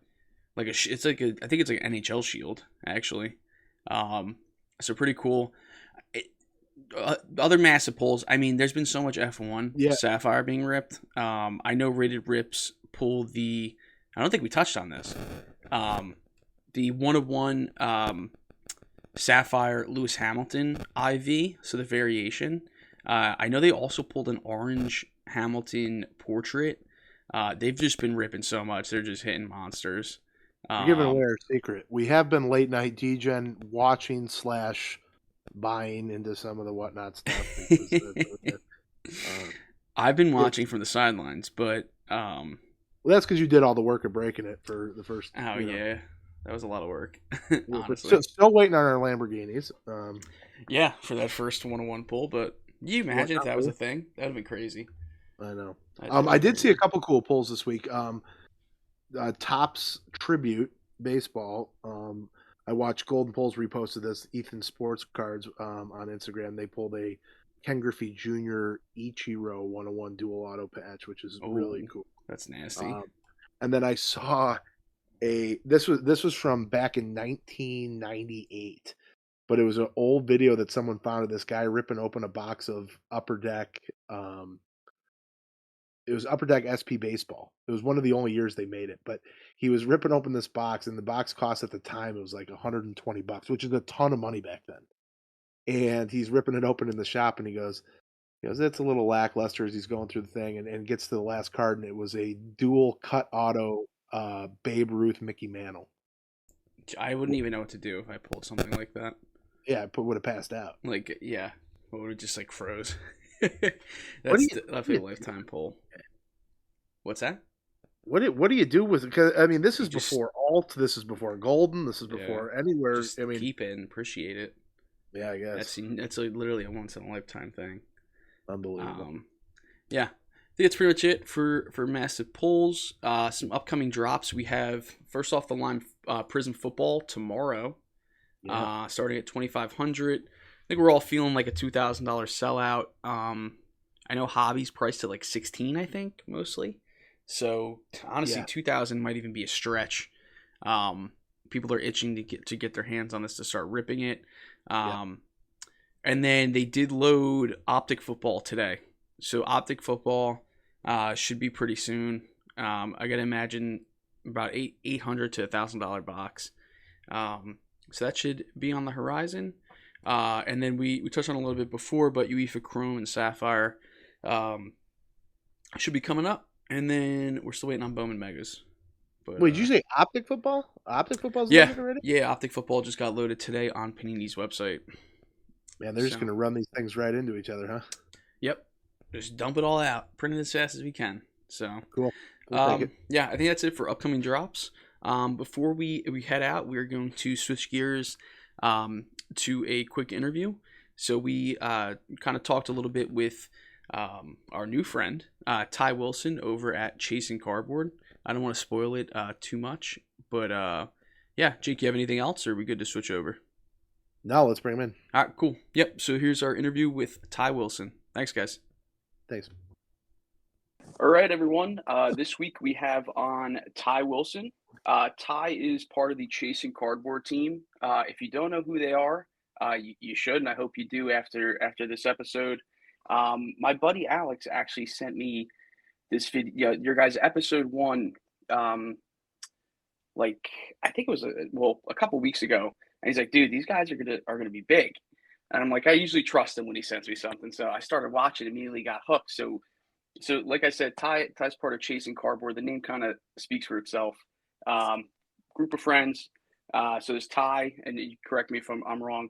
Speaker 2: think it's like an NHL shield actually. So pretty cool. Other massive pulls. I mean, there's been so much F1 Sapphire being ripped. I know Rated Rips pull the. I don't think we touched on this. The 1-of-1 Sapphire Lewis Hamilton IV. So the variation. I know they also pulled an orange Hamilton portrait. They've just been ripping so much. They're just hitting monsters.
Speaker 3: You're giving away our secret. We have been late night DGen watching / buying into some of the whatnot stuff.
Speaker 2: I've been watching from the sidelines, but
Speaker 3: well, that's because you did all the work of breaking it for the first.
Speaker 2: Oh yeah, that was a lot of work. Honestly,
Speaker 3: but still waiting on our Lamborghinis.
Speaker 2: For that first 101 pull. But you imagine if that was a thing? That'd have been crazy.
Speaker 3: I know. I did see a couple cool pulls this week. Topps Tribute Baseball. I watched Golden Polls reposted this. Ethan Sports Cards on Instagram. They pulled a Ken Griffey Jr. Ichiro 101 dual auto patch, which is really cool.
Speaker 2: That's nasty.
Speaker 3: And then I saw this was from back in 1998, but it was an old video that someone found of this guy ripping open a box of Upper Deck. It was Upper Deck SP Baseball. It was one of the only years they made it, but he was ripping open this box, and the box cost at the time it was like $120, which is a ton of money back then. And he's ripping it open in the shop, and he goes, "It's a little lackluster." As he's going through the thing, and gets to the last card, and it was a dual cut auto Babe Ruth Mickey Mantle.
Speaker 2: I wouldn't even know what to do if I pulled something like that.
Speaker 3: Yeah, I would have passed out.
Speaker 2: Like, yeah, I would have just like froze. That's definitely a lifetime pull. What's that?
Speaker 3: What do you do with it? Because I mean, this is before alt. This is before golden. This is before anywhere.
Speaker 2: Just keep it and appreciate it.
Speaker 3: Yeah, I guess
Speaker 2: that's literally a once in a lifetime thing.
Speaker 3: Unbelievable.
Speaker 2: I think that's pretty much it for massive pulls. Some upcoming drops. We have first off the line Prism Football tomorrow, starting at 2,500. I think we're all feeling like a $2,000 sellout. I know Hobby's priced at like 16, I think, mostly. So honestly, 2,000 might even be a stretch. People are itching to get their hands on this to start ripping it. And then they did load Optic Football today. So Optic Football should be pretty soon. I gotta imagine about $800 to $1,000 box. So that should be on the horizon. And then we touched on a little bit before, but UEFA Chrome and Sapphire should be coming up. And then we're still waiting on Bowman Megas. But,
Speaker 3: wait, did you say Optic Football? Optic Football's loaded already?
Speaker 2: Yeah, Optic Football just got loaded today on Panini's website.
Speaker 3: Man, they're just going to run these things right into each other, huh?
Speaker 2: Yep. Just dump it all out. Print it as fast as we can. So
Speaker 3: cool.
Speaker 2: I think that's it for upcoming drops. Before we head out, we're going to switch gears to a quick interview. So we kind of talked a little bit with our new friend, Ty Wilson, over at Chasing Cardboard. I don't want to spoil it too much, but Jake, you have anything else, or are we good to switch over?
Speaker 3: No, let's bring him in.
Speaker 2: All right, cool. Yep, so here's our interview with Ty Wilson. Thanks, guys.
Speaker 3: Thanks.
Speaker 2: All right, everyone. This week we have on Ty Wilson. Ty is part of the Chasing Cardboard team. If you don't know who they are, you should, and I hope you do after this episode. My buddy Alex actually sent me this video, your guys' episode 1, like I think it was a couple weeks ago, and he's like, "Dude, these guys are gonna be big," and I'm like, I usually trust him when he sends me something, so I started watching, immediately got hooked. So like I said, Ty's part of Chasing Cardboard. The name kind of speaks for itself. Um, Group of friends. So there's Ty, and you correct me if I'm wrong.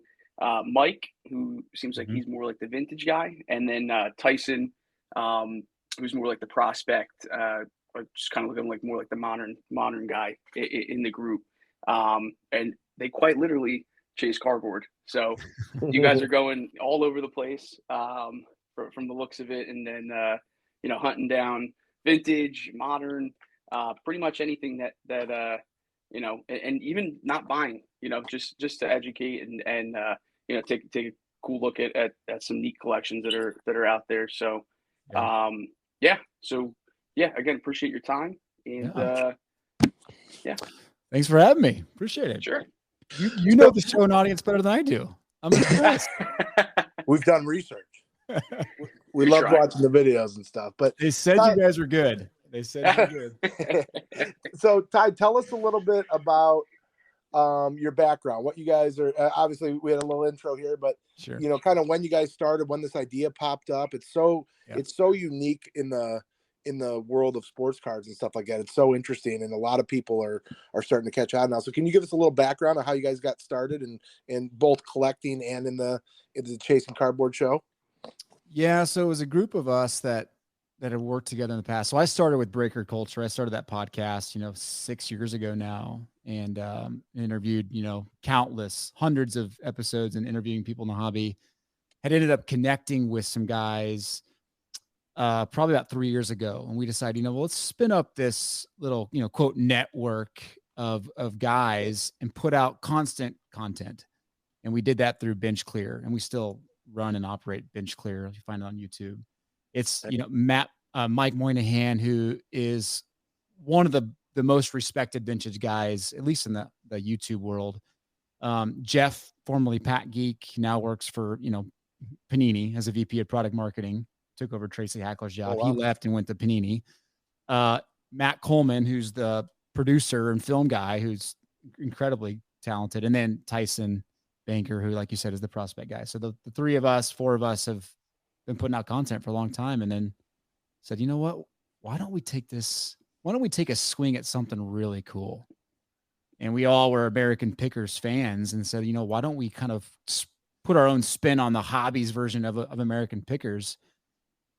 Speaker 2: Mike, who seems like he's more like the vintage guy, and then Tyson, who's more like the prospect, or just kind of looking like more like the modern guy in the group. And they quite literally chase cardboard. So you guys are going all over the place, from the looks of it, and then hunting down vintage, modern, pretty much anything that and even not buying, just to educate and take a cool look at some neat collections that are out there. So, again, appreciate your time, and
Speaker 4: thanks for having me. Appreciate it.
Speaker 2: Sure.
Speaker 4: You know the show and audience better than I do. I'm impressed.
Speaker 3: We've done research. We love watching the videos and stuff, but
Speaker 4: they said you guys were good. They said you were good.
Speaker 3: So Ty, tell us a little bit about your background, what you guys are, obviously we had a little intro here, but
Speaker 4: sure.
Speaker 3: Kind of when you guys started, when this idea popped up. It's so unique in the world of sports cards and stuff like that. It's so interesting, and a lot of people are starting to catch on now. So can you give us a little background on how you guys got started in both collecting and in the Chasing Cardboard show?
Speaker 4: Yeah, so it was a group of us that had worked together in the past. So I started with Breaker Culture. I started that podcast, 6 years ago now, and interviewed, countless hundreds of episodes and interviewing people in the hobby. Had ended up connecting with some guys probably about 3 years ago, and we decided, let's spin up this little, quote, network of guys and put out constant content. And we did that through Bench Clear, and we still run and operate Bench Clear. You find it on YouTube. It's, Mike Moynihan, who is one of the most respected vintage guys, at least in the YouTube world. Jeff, formerly Pat Geek, now works for, Panini as a VP of product marketing, took over Tracy Hackler's job. He left and went to Panini. Matt Coleman, who's the producer and film guy, who's incredibly talented. And then Tyson Banker, who, like you said, is the prospect guy. So the four of us have been putting out content for a long time, and then said, you know what, why don't we take a swing at something really cool? And we all were American Pickers fans, and said, why don't we kind of put our own spin on the hobbies version of American Pickers?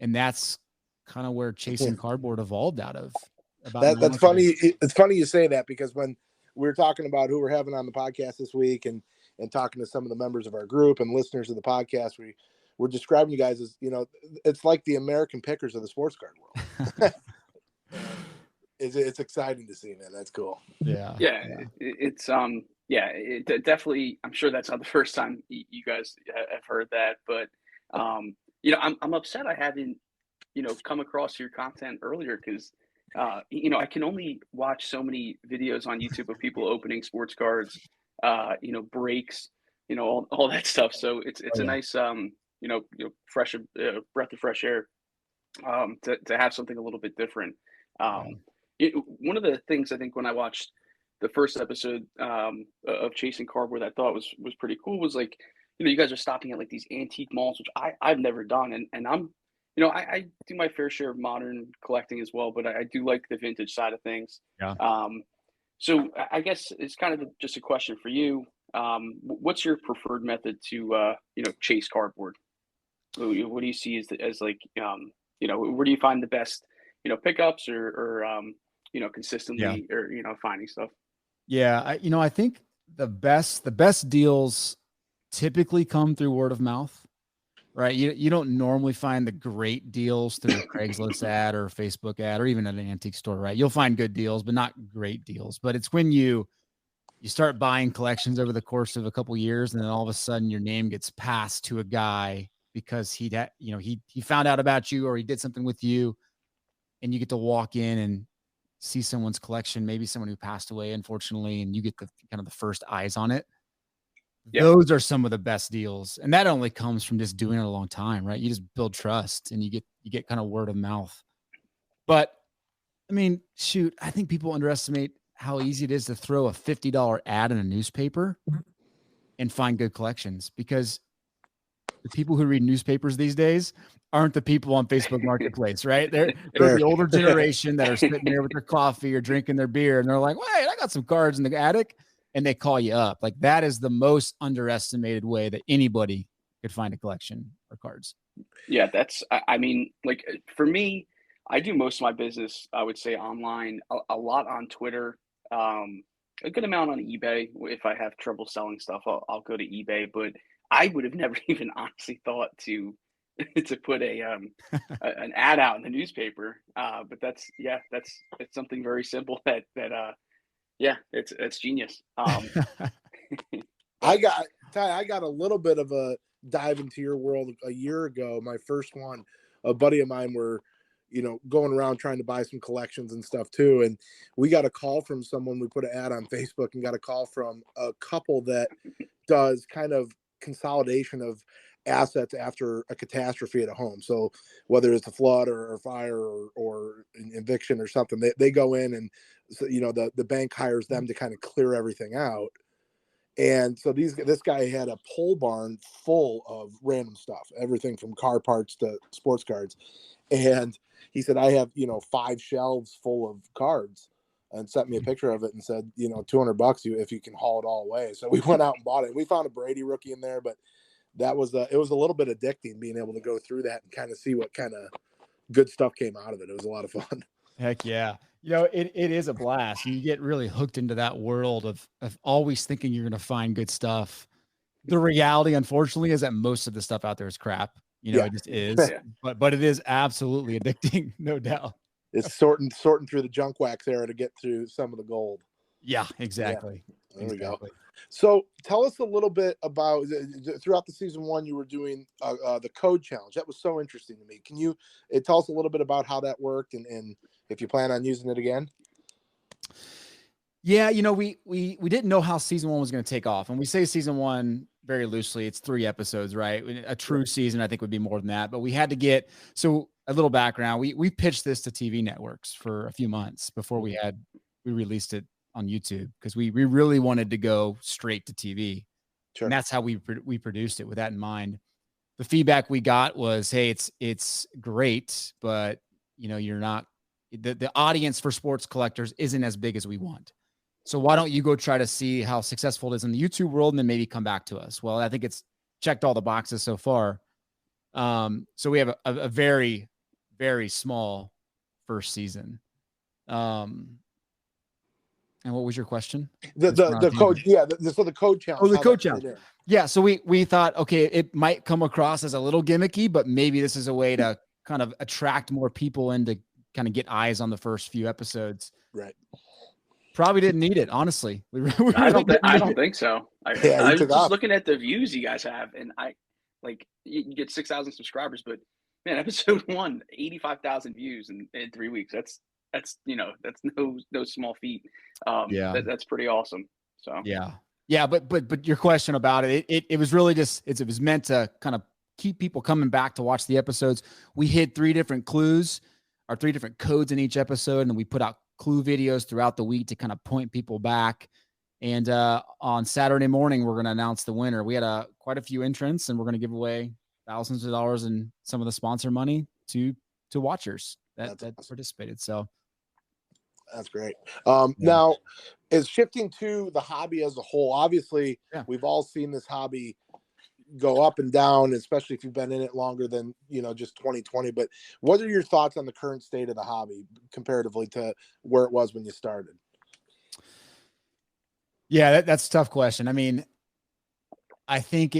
Speaker 4: And that's kind of where Chasing Cardboard evolved out of.
Speaker 3: That's funny. It's funny you say that, because when we were talking about who we're having on the podcast this week, and talking to some of the members of our group and listeners of the podcast, we're describing you guys as, it's like the American Pickers of the sports card world. It's exciting to see, man. That's cool.
Speaker 4: Yeah.
Speaker 2: It's it definitely, I'm sure that's not the first time you guys have heard that, but I'm upset I haven't come across your content earlier, because I can only watch so many videos on YouTube of people opening sports cards, breaks, all that stuff. So it's a nice fresh breath of fresh air to have something a little bit different. One of the things I think when I watched the first episode of Chasing Cardboard that I thought was pretty cool was, like, you guys are stopping at like these antique malls, which I've never done, and I'm I do my fair share of modern collecting as well, but I do like the vintage side of things. So I guess it's kind of just a question for you. What's your preferred method to chase cardboard? What do you see as like where do you find the best pickups or consistently or finding stuff?
Speaker 4: I think the best deals typically come through word of mouth, right? You don't normally find the great deals through a Craigslist ad or a Facebook ad or even at an antique store, right? You'll find good deals, but not great deals. But it's when you start buying collections over the course of a couple of years, and then all of a sudden your name gets passed to a guy because he found out about you, or he did something with you, and you get to walk in and see someone's collection, maybe someone who passed away, unfortunately, and you get the kind of the first eyes on it.
Speaker 2: Yep.
Speaker 4: Those are some of the best deals. And that only comes from just doing it a long time, right? You just build trust and you get kind of word of mouth. But I mean, shoot, I think people underestimate how easy it is to throw a $50 ad in a newspaper and find good collections, because the people who read newspapers these days aren't the people on Facebook Marketplace, right? They're the older generation that are sitting there with their coffee or drinking their beer, and they're like, wait, I got some cards in the attic, and they call you up. Like, that is the most underestimated way that anybody could find a collection of cards.
Speaker 2: Yeah, I mean, like, for me, I do most of my business, I would say, online, a lot on Twitter, a good amount on eBay. If I have trouble selling stuff, I'll go to eBay. But I would have never even honestly thought to put an ad out in the newspaper. But it's something very simple it's genius.
Speaker 3: I got a little bit of a dive into your world a year ago. My first one, a buddy of mine were, going around trying to buy some collections and stuff too. And we got a call from someone. We put an ad on Facebook and got a call from a couple that does kind of consolidation of assets after a catastrophe at a home. So whether it's a flood or fire or an eviction or something, they go in and, the bank hires them to kind of clear everything out. And so this guy had a pole barn full of random stuff, everything from car parts to sports cards. And he said, I have, 5 shelves full of cards, and sent me a picture of it and said, $200 if you can haul it all away. So we went out and bought it. We found a Brady rookie in there, but it was a little bit addicting being able to go through that and kind of see what kind of good stuff came out of it. It was a lot of fun.
Speaker 4: Heck yeah. It is a blast. You get really hooked into that world of always thinking you're going to find good stuff. The reality, unfortunately, is that most of the stuff out there is crap. It just is, but it is absolutely addicting. No doubt.
Speaker 3: It's sorting through the junk wax era to get through some of the gold.
Speaker 4: Yeah, exactly.
Speaker 3: Yeah. There we go. So tell us a little bit about, throughout the season 1, you were doing the code challenge. That was so interesting to me. Can you tell us a little bit about how that worked and if you plan on using it again?
Speaker 4: Yeah, we didn't know how season 1 was going to take off. And we say season 1 very loosely. It's 3 episodes, right? A true season, I think, would be more than that. But we had to get, so a little background. We pitched this to TV networks for a few months before we released it on YouTube, because we really wanted to go straight to TV. Sure. And that's how we produced it with that in mind. The feedback we got was, hey, it's great, but you're not, the audience for sports collectors isn't as big as we want. So why don't you go try to see how successful it is in the YouTube world and then maybe come back to us? Well, I think it's checked all the boxes so far. So we have a very, very small first season. And what was your question?
Speaker 3: The code, so the code challenge.
Speaker 4: Oh, the code challenge. Yeah. So we thought, okay, it might come across as a little gimmicky, but maybe this is a way to kind of attract more people and to kind of get eyes on the first few episodes.
Speaker 3: Right.
Speaker 4: Probably didn't need it, honestly.
Speaker 2: I don't think so. I was just
Speaker 3: off.
Speaker 2: looking at the views you guys have, and you get 6,000 subscribers, but man, episode 1, 85,000 views in 3 weeks. That's no small feat. That's pretty awesome. So
Speaker 4: yeah, but your question about it was really just it was meant to kind of keep people coming back to watch the episodes. We hid 3 different clues or 3 different codes in each episode, and we put out clue videos throughout the week to kind of point people back. And on Saturday morning, we're going to announce the winner. We had quite a few entrants, and we're going to give away thousands of dollars in some of the sponsor money to watchers that awesome. Participated. So
Speaker 3: that's great. Now, is shifting to the hobby as a whole, obviously, we've all seen this hobby go up and down, especially if you've been in it longer than just 2020. But what are your thoughts on the current state of the hobby comparatively to where it was when you started?
Speaker 4: Yeah, that's a tough question. I mean, I think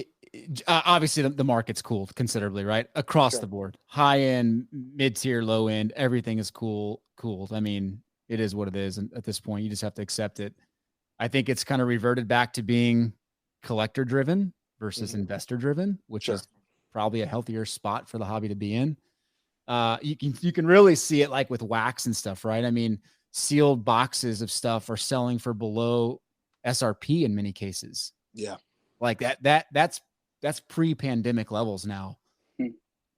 Speaker 4: obviously the market's cooled considerably, right? Across the board, high end, mid tier, low end, everything is cooled. I mean, it is what it is. And at this point, you just have to accept it. I think it's kind of reverted back to being collector driven versus investor driven, which is probably a healthier spot for the hobby to be in. You can really see it like with wax and stuff, right? I mean, sealed boxes of stuff are selling for below SRP in many cases.
Speaker 3: Yeah.
Speaker 4: Like that's pre-pandemic levels now.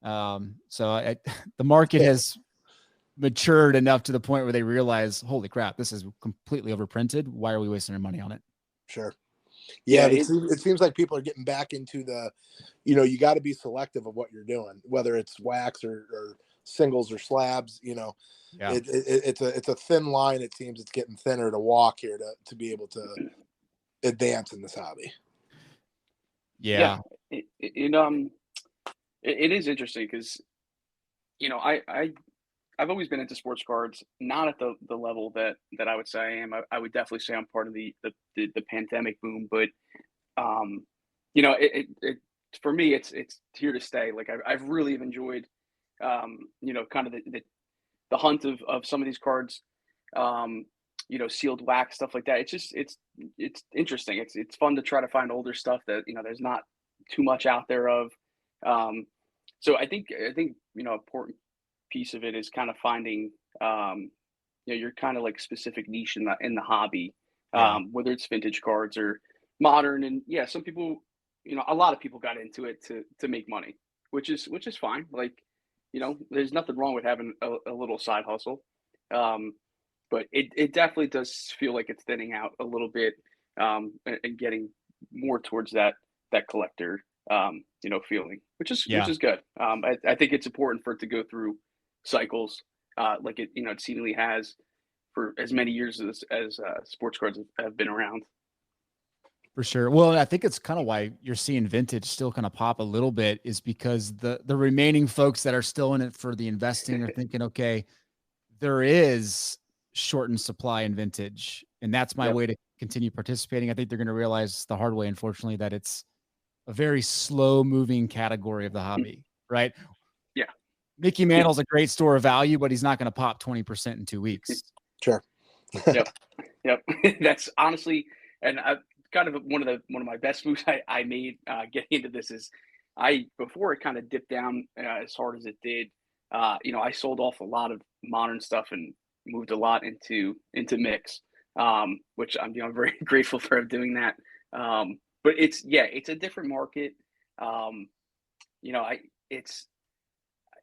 Speaker 4: So the market has matured enough to the point where they realize, holy crap, this is completely overprinted. Why are we wasting our money on it?
Speaker 3: Sure. Yeah, it seems like people are getting back into the, you got to be selective of what you're doing, whether it's wax or singles or slabs.
Speaker 4: Yeah.
Speaker 3: It's a thin line. It seems it's getting thinner to walk here to be able to advance in this hobby.
Speaker 2: Yeah. It is interesting because, I've always been into sports cards, not at the level that I would say I am. I would definitely say I'm part of the pandemic boom, but it for me it's here to stay. Like I've really enjoyed kind of the hunt of some of these cards, sealed wax, stuff like that. It's interesting. It's fun to try to find older stuff that there's not too much out there of. So I think important piece of it is kind of finding your kind of like specific niche in the hobby, whether it's vintage cards or modern. And some people, a lot of people got into it to make money, which is fine. Like there's nothing wrong with having a little side hustle, but it definitely does feel like it's thinning out a little bit, and getting more towards that collector feeling, which is good. I think it's important for it to go through cycles, like it seemingly has for as many years as sports cards have been around.
Speaker 4: For sure. Well, I think it's kind of why you're seeing vintage still kind of pop a little bit, is because the remaining folks that are still in it for the investing are thinking, okay, there is shortened supply in vintage, and that's my way to continue participating. I think they're going to realize the hard way, unfortunately, that it's a very slow moving category of the hobby, right?
Speaker 2: Yeah.
Speaker 4: Mickey Mantle's a great store of value, but he's not going to pop 20% in 2 weeks.
Speaker 3: Sure.
Speaker 2: Yep. That's honestly, and kind of one of my best moves I made getting into this is before it kind of dipped down as hard as it did, I sold off a lot of modern stuff and moved a lot into mix, which I'm very grateful for doing that. But it's a different market.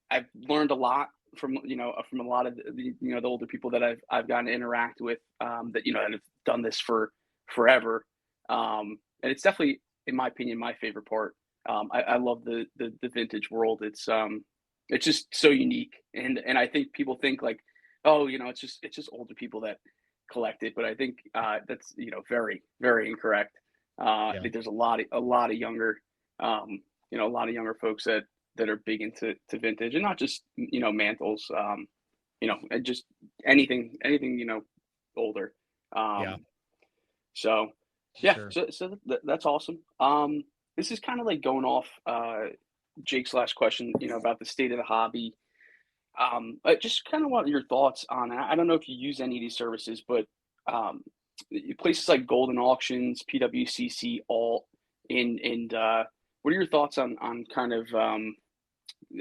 Speaker 2: I've learned a lot from a lot of the older people that I've gotten to interact with, that that have done this for forever. And it's definitely, in my opinion, my favorite part. I love the vintage world. It's just so unique, and I think people think like, oh, it's just older people that collect it, but I think that's very, very incorrect. I think there's a lot of younger, a lot of younger folks that are big into vintage, and not just mantles, and just anything older. So
Speaker 4: Sure.
Speaker 2: so that's awesome. This is kind of like going off Jake's last question, about the state of the hobby. I just kind of want your thoughts on it. I don't know if you use any of these services, but places like Golden Auctions, PWCC, Alt, and what are your thoughts on kind of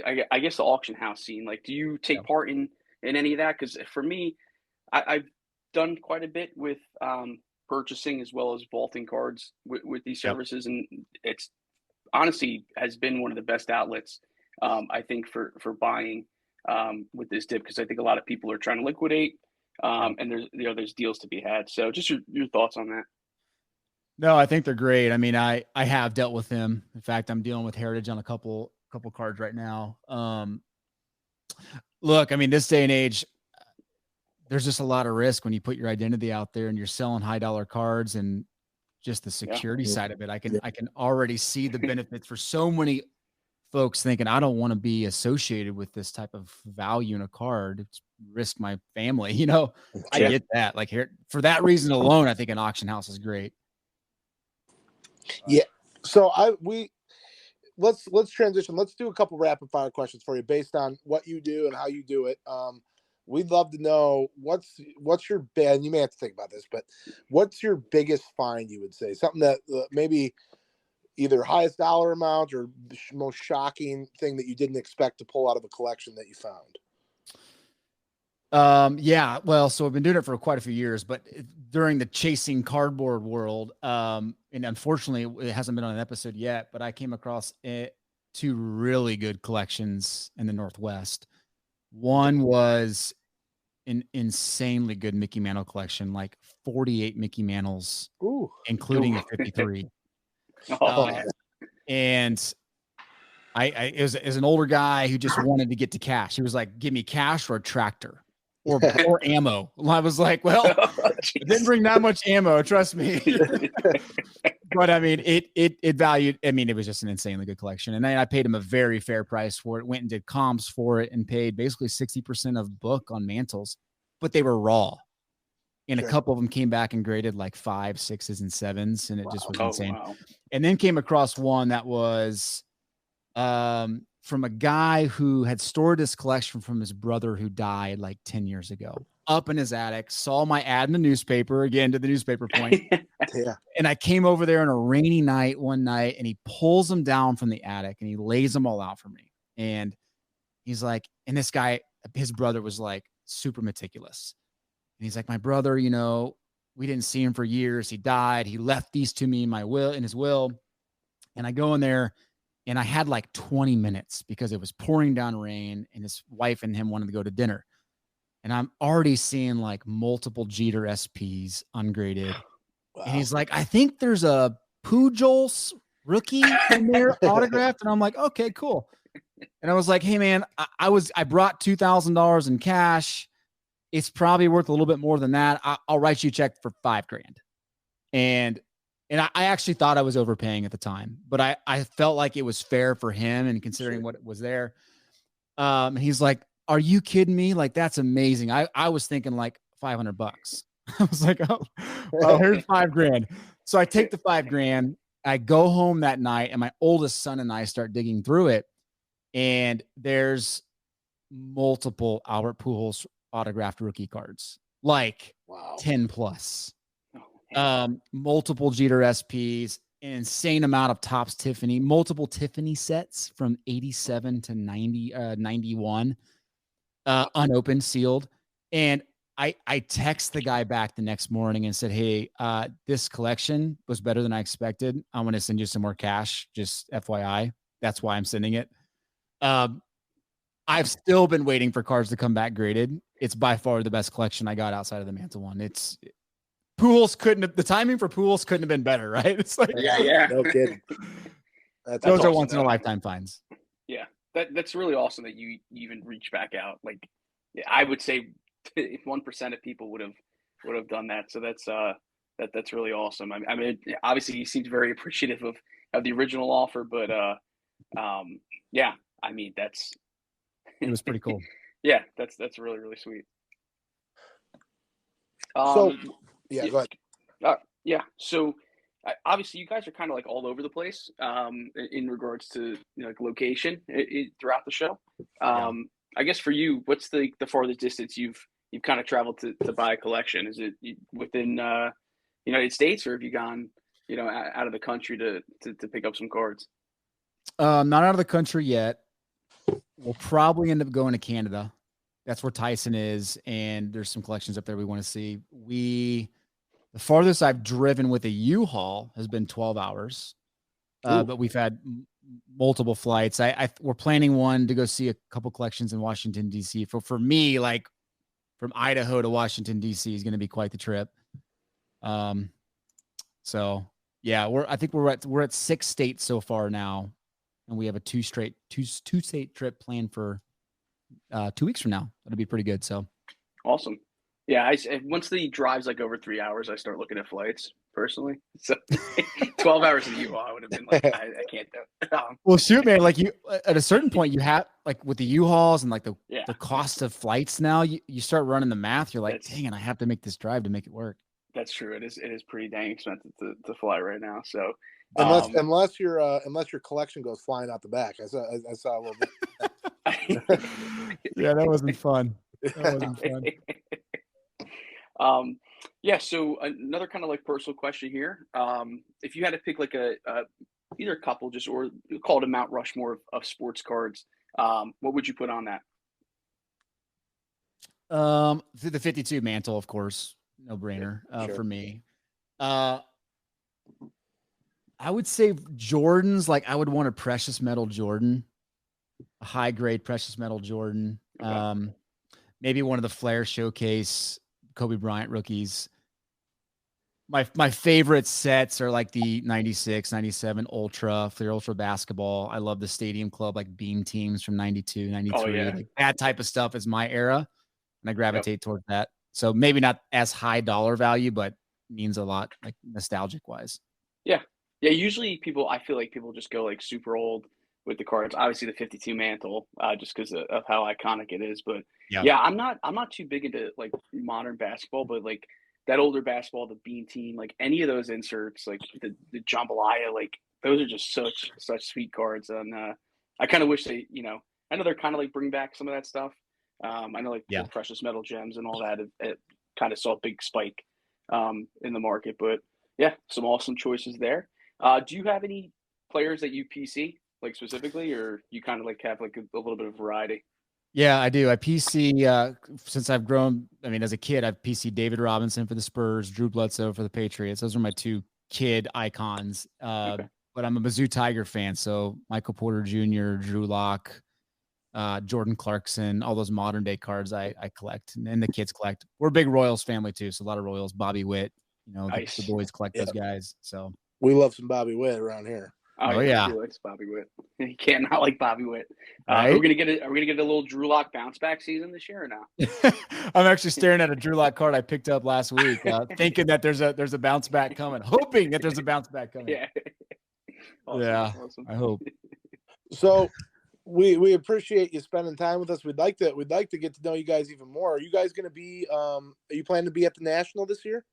Speaker 2: I guess the auction house scene? Like, do you take part in any of that? Because for me, I've done quite a bit with purchasing as well as vaulting cards with these services, and it's honestly has been one of the best outlets, I think, for buying with this dip, because I think a lot of people are trying to liquidate, and there's deals to be had. So just your thoughts on that.
Speaker 4: No, I think they're great. I mean, I have dealt with them. In fact, I'm dealing with Heritage on a couple cards right now. Look, I mean, this day and age, there's just a lot of risk when you put your identity out there and you're selling high dollar cards, and just the security side of it. I can already see the benefits for so many folks thinking, I don't want to be associated with this type of value in a card. It's risk my family, I get that. Like, here, for that reason alone, I think an auction house is great.
Speaker 3: Yeah. So let's transition. Let's do a couple rapid fire questions for you based on what you do and how you do it. We'd love to know what's your bid. You may have to think about this, but what's your biggest find? You would say something that maybe either highest dollar amount or the most shocking thing that you didn't expect to pull out of a collection that you found.
Speaker 4: Yeah, well, so I've been doing it for quite a few years, but during the chasing cardboard world, and unfortunately it hasn't been on an episode yet, but I came across two really good collections in the Northwest. One was an insanely good Mickey Mantle collection, like 48 Mickey Mantles,
Speaker 3: Ooh.
Speaker 4: including a 53.
Speaker 2: Oh, man.
Speaker 4: And it was an older guy who just wanted to get to cash. He was like, give me cash or a tractor or ammo. I was like, well,
Speaker 2: Oh,
Speaker 4: I didn't bring that much ammo, trust me. But I mean, it valued, I mean, it was just an insanely good collection. And then I paid him a very fair price for it, went and did comps for it and paid basically 60% of book on mantles, but they were raw. And
Speaker 3: Sure.
Speaker 4: a couple of them came back and graded like 5, 6s, and 7s. And it just was
Speaker 2: Oh,
Speaker 4: insane.
Speaker 2: wow.
Speaker 4: And then came across one that was from a guy who had stored this collection from his brother who died like 10 years ago, up in his attic, saw my ad in the newspaper, again to the newspaper point.
Speaker 3: Yeah.
Speaker 4: And I came over there on a rainy night one night, and he pulls them down from the attic and he lays them all out for me. And he's like, and this guy, his brother was like super meticulous. And he's like, my brother, you know, we didn't see him for years. He died. He left these to me in his will. And I go in there, and I had like 20 minutes because it was pouring down rain, and his wife and him wanted to go to dinner. And I'm already seeing like multiple Jeter SPs ungraded.
Speaker 3: Wow.
Speaker 4: And he's like, I think there's a Pujols rookie in there autographed. And I'm like, okay, cool. And I was like, hey man, I brought $2,000 in cash. It's probably worth a little bit more than that. I'll write you a check for $5,000. And I actually thought I was overpaying at the time, but I felt like it was fair for him and considering what was there. He's like, are you kidding me? Like, that's amazing. I was thinking like $500. I was like, oh, well, here's $5,000. So I take the $5,000. I go home that night, and my oldest son and I start digging through it. And there's multiple Albert Pujols autographed rookie cards, like 10 plus. Multiple Jeter SPs, an insane amount of Topps Tiffany, multiple Tiffany sets from 87 to 91, unopened, sealed. And I text the guy back the next morning and said, hey, this collection was better than I expected. I'm going to send you some more cash, just FYI. That's why I'm sending it. I've still been waiting for cards to come back graded. It's by far the best collection I got outside of the Mantle one. The timing for Pujols couldn't have been better, right? It's like,
Speaker 2: Yeah.
Speaker 3: No kidding.
Speaker 4: Those
Speaker 2: awesome,
Speaker 4: are once in a
Speaker 2: though.
Speaker 4: lifetime finds.
Speaker 2: Yeah, that's really awesome that you even reach back out. Like, I would say 1% of people would have done that. So that's really awesome. I mean, obviously he seems very appreciative of the original offer, but yeah, I mean
Speaker 4: It was pretty cool.
Speaker 2: Yeah, that's really, really sweet.
Speaker 3: So yeah, go ahead.
Speaker 2: Yeah, so obviously you guys are kind of like all over the place in regards to like location throughout the show. I guess for you, what's the farthest distance you've kind of traveled to buy a collection? Is it within United States, or have you gone out of the country to pick up some cards?
Speaker 4: Not out of the country yet. We'll probably end up going to Canada. That's where Tyson is, and there's some collections up there we want to see. The farthest I've driven with a U-Haul has been 12 hours, but we've had multiple flights. We're planning one to go see a couple collections in Washington, D.C. For me, like from Idaho to Washington, D.C. is going to be quite the trip. So yeah, I think we're at 6 states so far now, and we have a two state trip planned for 2 weeks from now. That'll be pretty good. So
Speaker 2: awesome. Yeah, once the drive's like over 3 hours, I start looking at flights personally. So 12 hours in the U-Haul, I would have been like, I can't do it.
Speaker 4: Well, shoot, man, like you at a certain point, you have like with the U-Hauls and like the cost of flights now, you start running the math. You're like, dang it, I have to make this drive to make it work.
Speaker 2: That's true. It is pretty dang expensive to fly right now. So
Speaker 3: unless your collection goes flying out the back, I saw a little bit.
Speaker 4: Yeah, that wasn't fun.
Speaker 2: Yeah. So another kind of like personal question here. If you had to pick like either a couple, just or call it a Mount Rushmore of sports cards, what would you put on that?
Speaker 4: The 52 Mantle, of course, no brainer
Speaker 3: Sure.
Speaker 4: for me. I would say Jordans. Like I would want a precious metal Jordan, a high grade precious metal Jordan.
Speaker 2: Okay.
Speaker 4: Maybe one of the Flair Showcase Kobe Bryant rookies. My favorite sets are like the 96, 97 Ultra, Flair Ultra basketball. I love the Stadium Club, like beam teams from 92, 93.
Speaker 2: Oh, yeah.
Speaker 4: Like that type of stuff is my era. And I
Speaker 2: Yep.
Speaker 4: gravitate towards that. So maybe not as high dollar value, but means a lot, like nostalgic wise.
Speaker 2: Yeah. Yeah, usually I feel like people just go, like, super old with the cards. Obviously, the 52 Mantle, just 'cause of how iconic it is, but,
Speaker 4: Yeah.
Speaker 2: yeah, I'm not too big into, like, modern basketball, but, like, that older basketball, the Beam Team, like, any of those inserts, like, the jambalaya, like, those are just such sweet cards, and, I kinda wish they, I know they're kinda, like, bring back some of that stuff. I know, like, the
Speaker 4: Yeah.
Speaker 2: precious metal gems and all that, it kinda saw a big spike, in the market, but, yeah, some awesome choices there. Do you have any players that you PC, like, specifically, or you kinda, like, have, like, a little bit of variety?
Speaker 4: Yeah, I do. I PC since I've grown. I mean, as a kid, I've PC David Robinson for the Spurs, Drew Bledsoe for the Patriots. Those are my two kid icons.
Speaker 2: Okay.
Speaker 4: But I'm a Mizzou Tiger fan, so Michael Porter Jr., Drew Lock, Jordan Clarkson, all those modern day cards I collect, and the kids collect. We're a big Royals family too, so a lot of Royals. Bobby Witt, the
Speaker 2: Nice.
Speaker 4: boys collect
Speaker 3: Yeah.
Speaker 4: those guys. So
Speaker 3: We love some Bobby Witt around here.
Speaker 4: Oh, yeah.
Speaker 2: He likes Bobby Witt. You can't not like Bobby Witt. Are
Speaker 4: Right?
Speaker 2: we gonna get a little Drew Lock bounce back season this year or no?
Speaker 4: I'm actually staring at a Drew Lock card I picked up last week, thinking that there's a bounce back coming, hoping that there's a bounce back coming.
Speaker 2: Yeah. Awesome,
Speaker 4: Yeah,
Speaker 2: awesome.
Speaker 4: I hope.
Speaker 3: So we appreciate you spending time with us. We'd like to get to know you guys even more. Are you guys going to be? Are you planning to be at the National this year?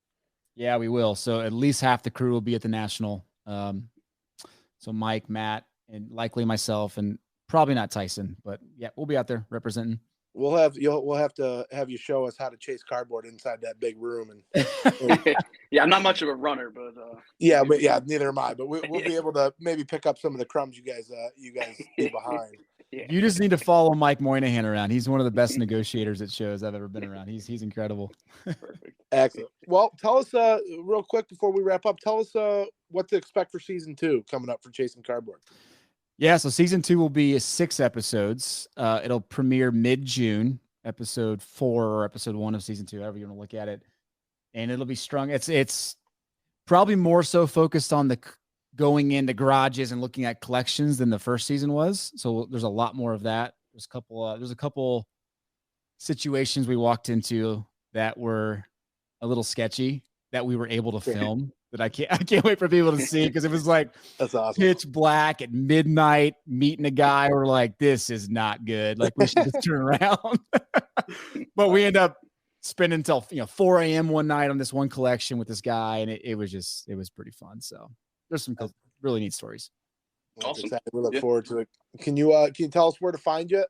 Speaker 4: Yeah, we will. So at least half the crew will be at the National. So Mike, Matt, and likely myself, and probably not Tyson, but yeah, we'll be out there representing.
Speaker 3: We'll have to have you show us how to chase cardboard inside that big room. And
Speaker 2: Yeah, I'm not much of a runner, but
Speaker 3: neither am I. But we'll be able to maybe pick up some of the crumbs you guys leave behind.
Speaker 2: Yeah.
Speaker 4: You just need to follow Mike Moynihan around. He's one of the best negotiators at shows I've ever been around. He's incredible.
Speaker 2: Perfect.
Speaker 3: Excellent. Well, tell us real quick before we wrap up. Tell us what to expect for season 2 coming up for Chasing Cardboard.
Speaker 4: Yeah, so season 2 will be 6 episodes. It'll premiere mid-June, episode 4 or episode 1 of season 2, however you want to look at it, and it'll be strung. It's probably more so focused on the going into garages and looking at collections than the first season was. So there's a lot more of that. There's a couple situations we walked into that were a little sketchy that we were able to film that I can't wait for people to see, because it was like
Speaker 3: That's awesome.
Speaker 4: pitch black at midnight, meeting a guy. We're like, this is not good. Like, we should just turn around. But we end up spending until 4 a.m. one night on this one collection with this guy, and it was pretty fun. So there's some really neat stories.
Speaker 2: Awesome.
Speaker 3: Excited. We look forward to it. Can you tell us where to find you,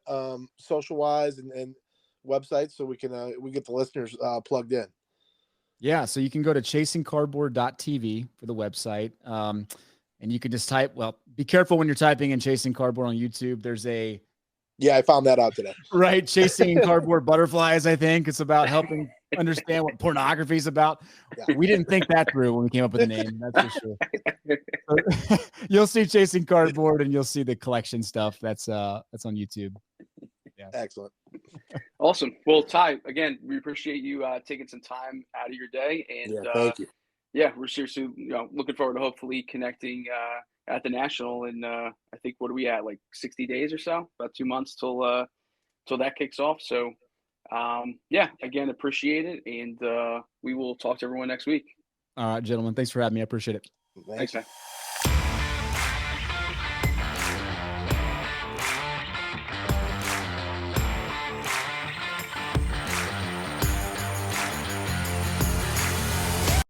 Speaker 3: social wise and websites, so we get the listeners plugged in?
Speaker 4: Yeah, so you can go to chasingcardboard.tv for the website. And you can just type, be careful when you're typing in Chasing Cardboard on YouTube. There's
Speaker 3: I found that out today. Right,
Speaker 4: Chasing Cardboard Butterflies, I think. It's about helping understand what pornography is about. Yeah. We didn't think that through when we came up with the name, that's for sure. So, you'll see Chasing Cardboard, and you'll see the collection stuff that's on YouTube. Yeah.
Speaker 3: Excellent.
Speaker 2: Awesome. Well, Ty, again, we appreciate you taking some time out of your day, and
Speaker 3: thank you.
Speaker 2: Yeah, we're seriously looking forward to hopefully connecting at the National. And I think, what are we at, like 60 days or so? About 2 months till that kicks off. So again, appreciate it, and we will talk to everyone next week.
Speaker 4: All right, gentlemen. Thanks for having me. I appreciate it.
Speaker 2: Thanks, man.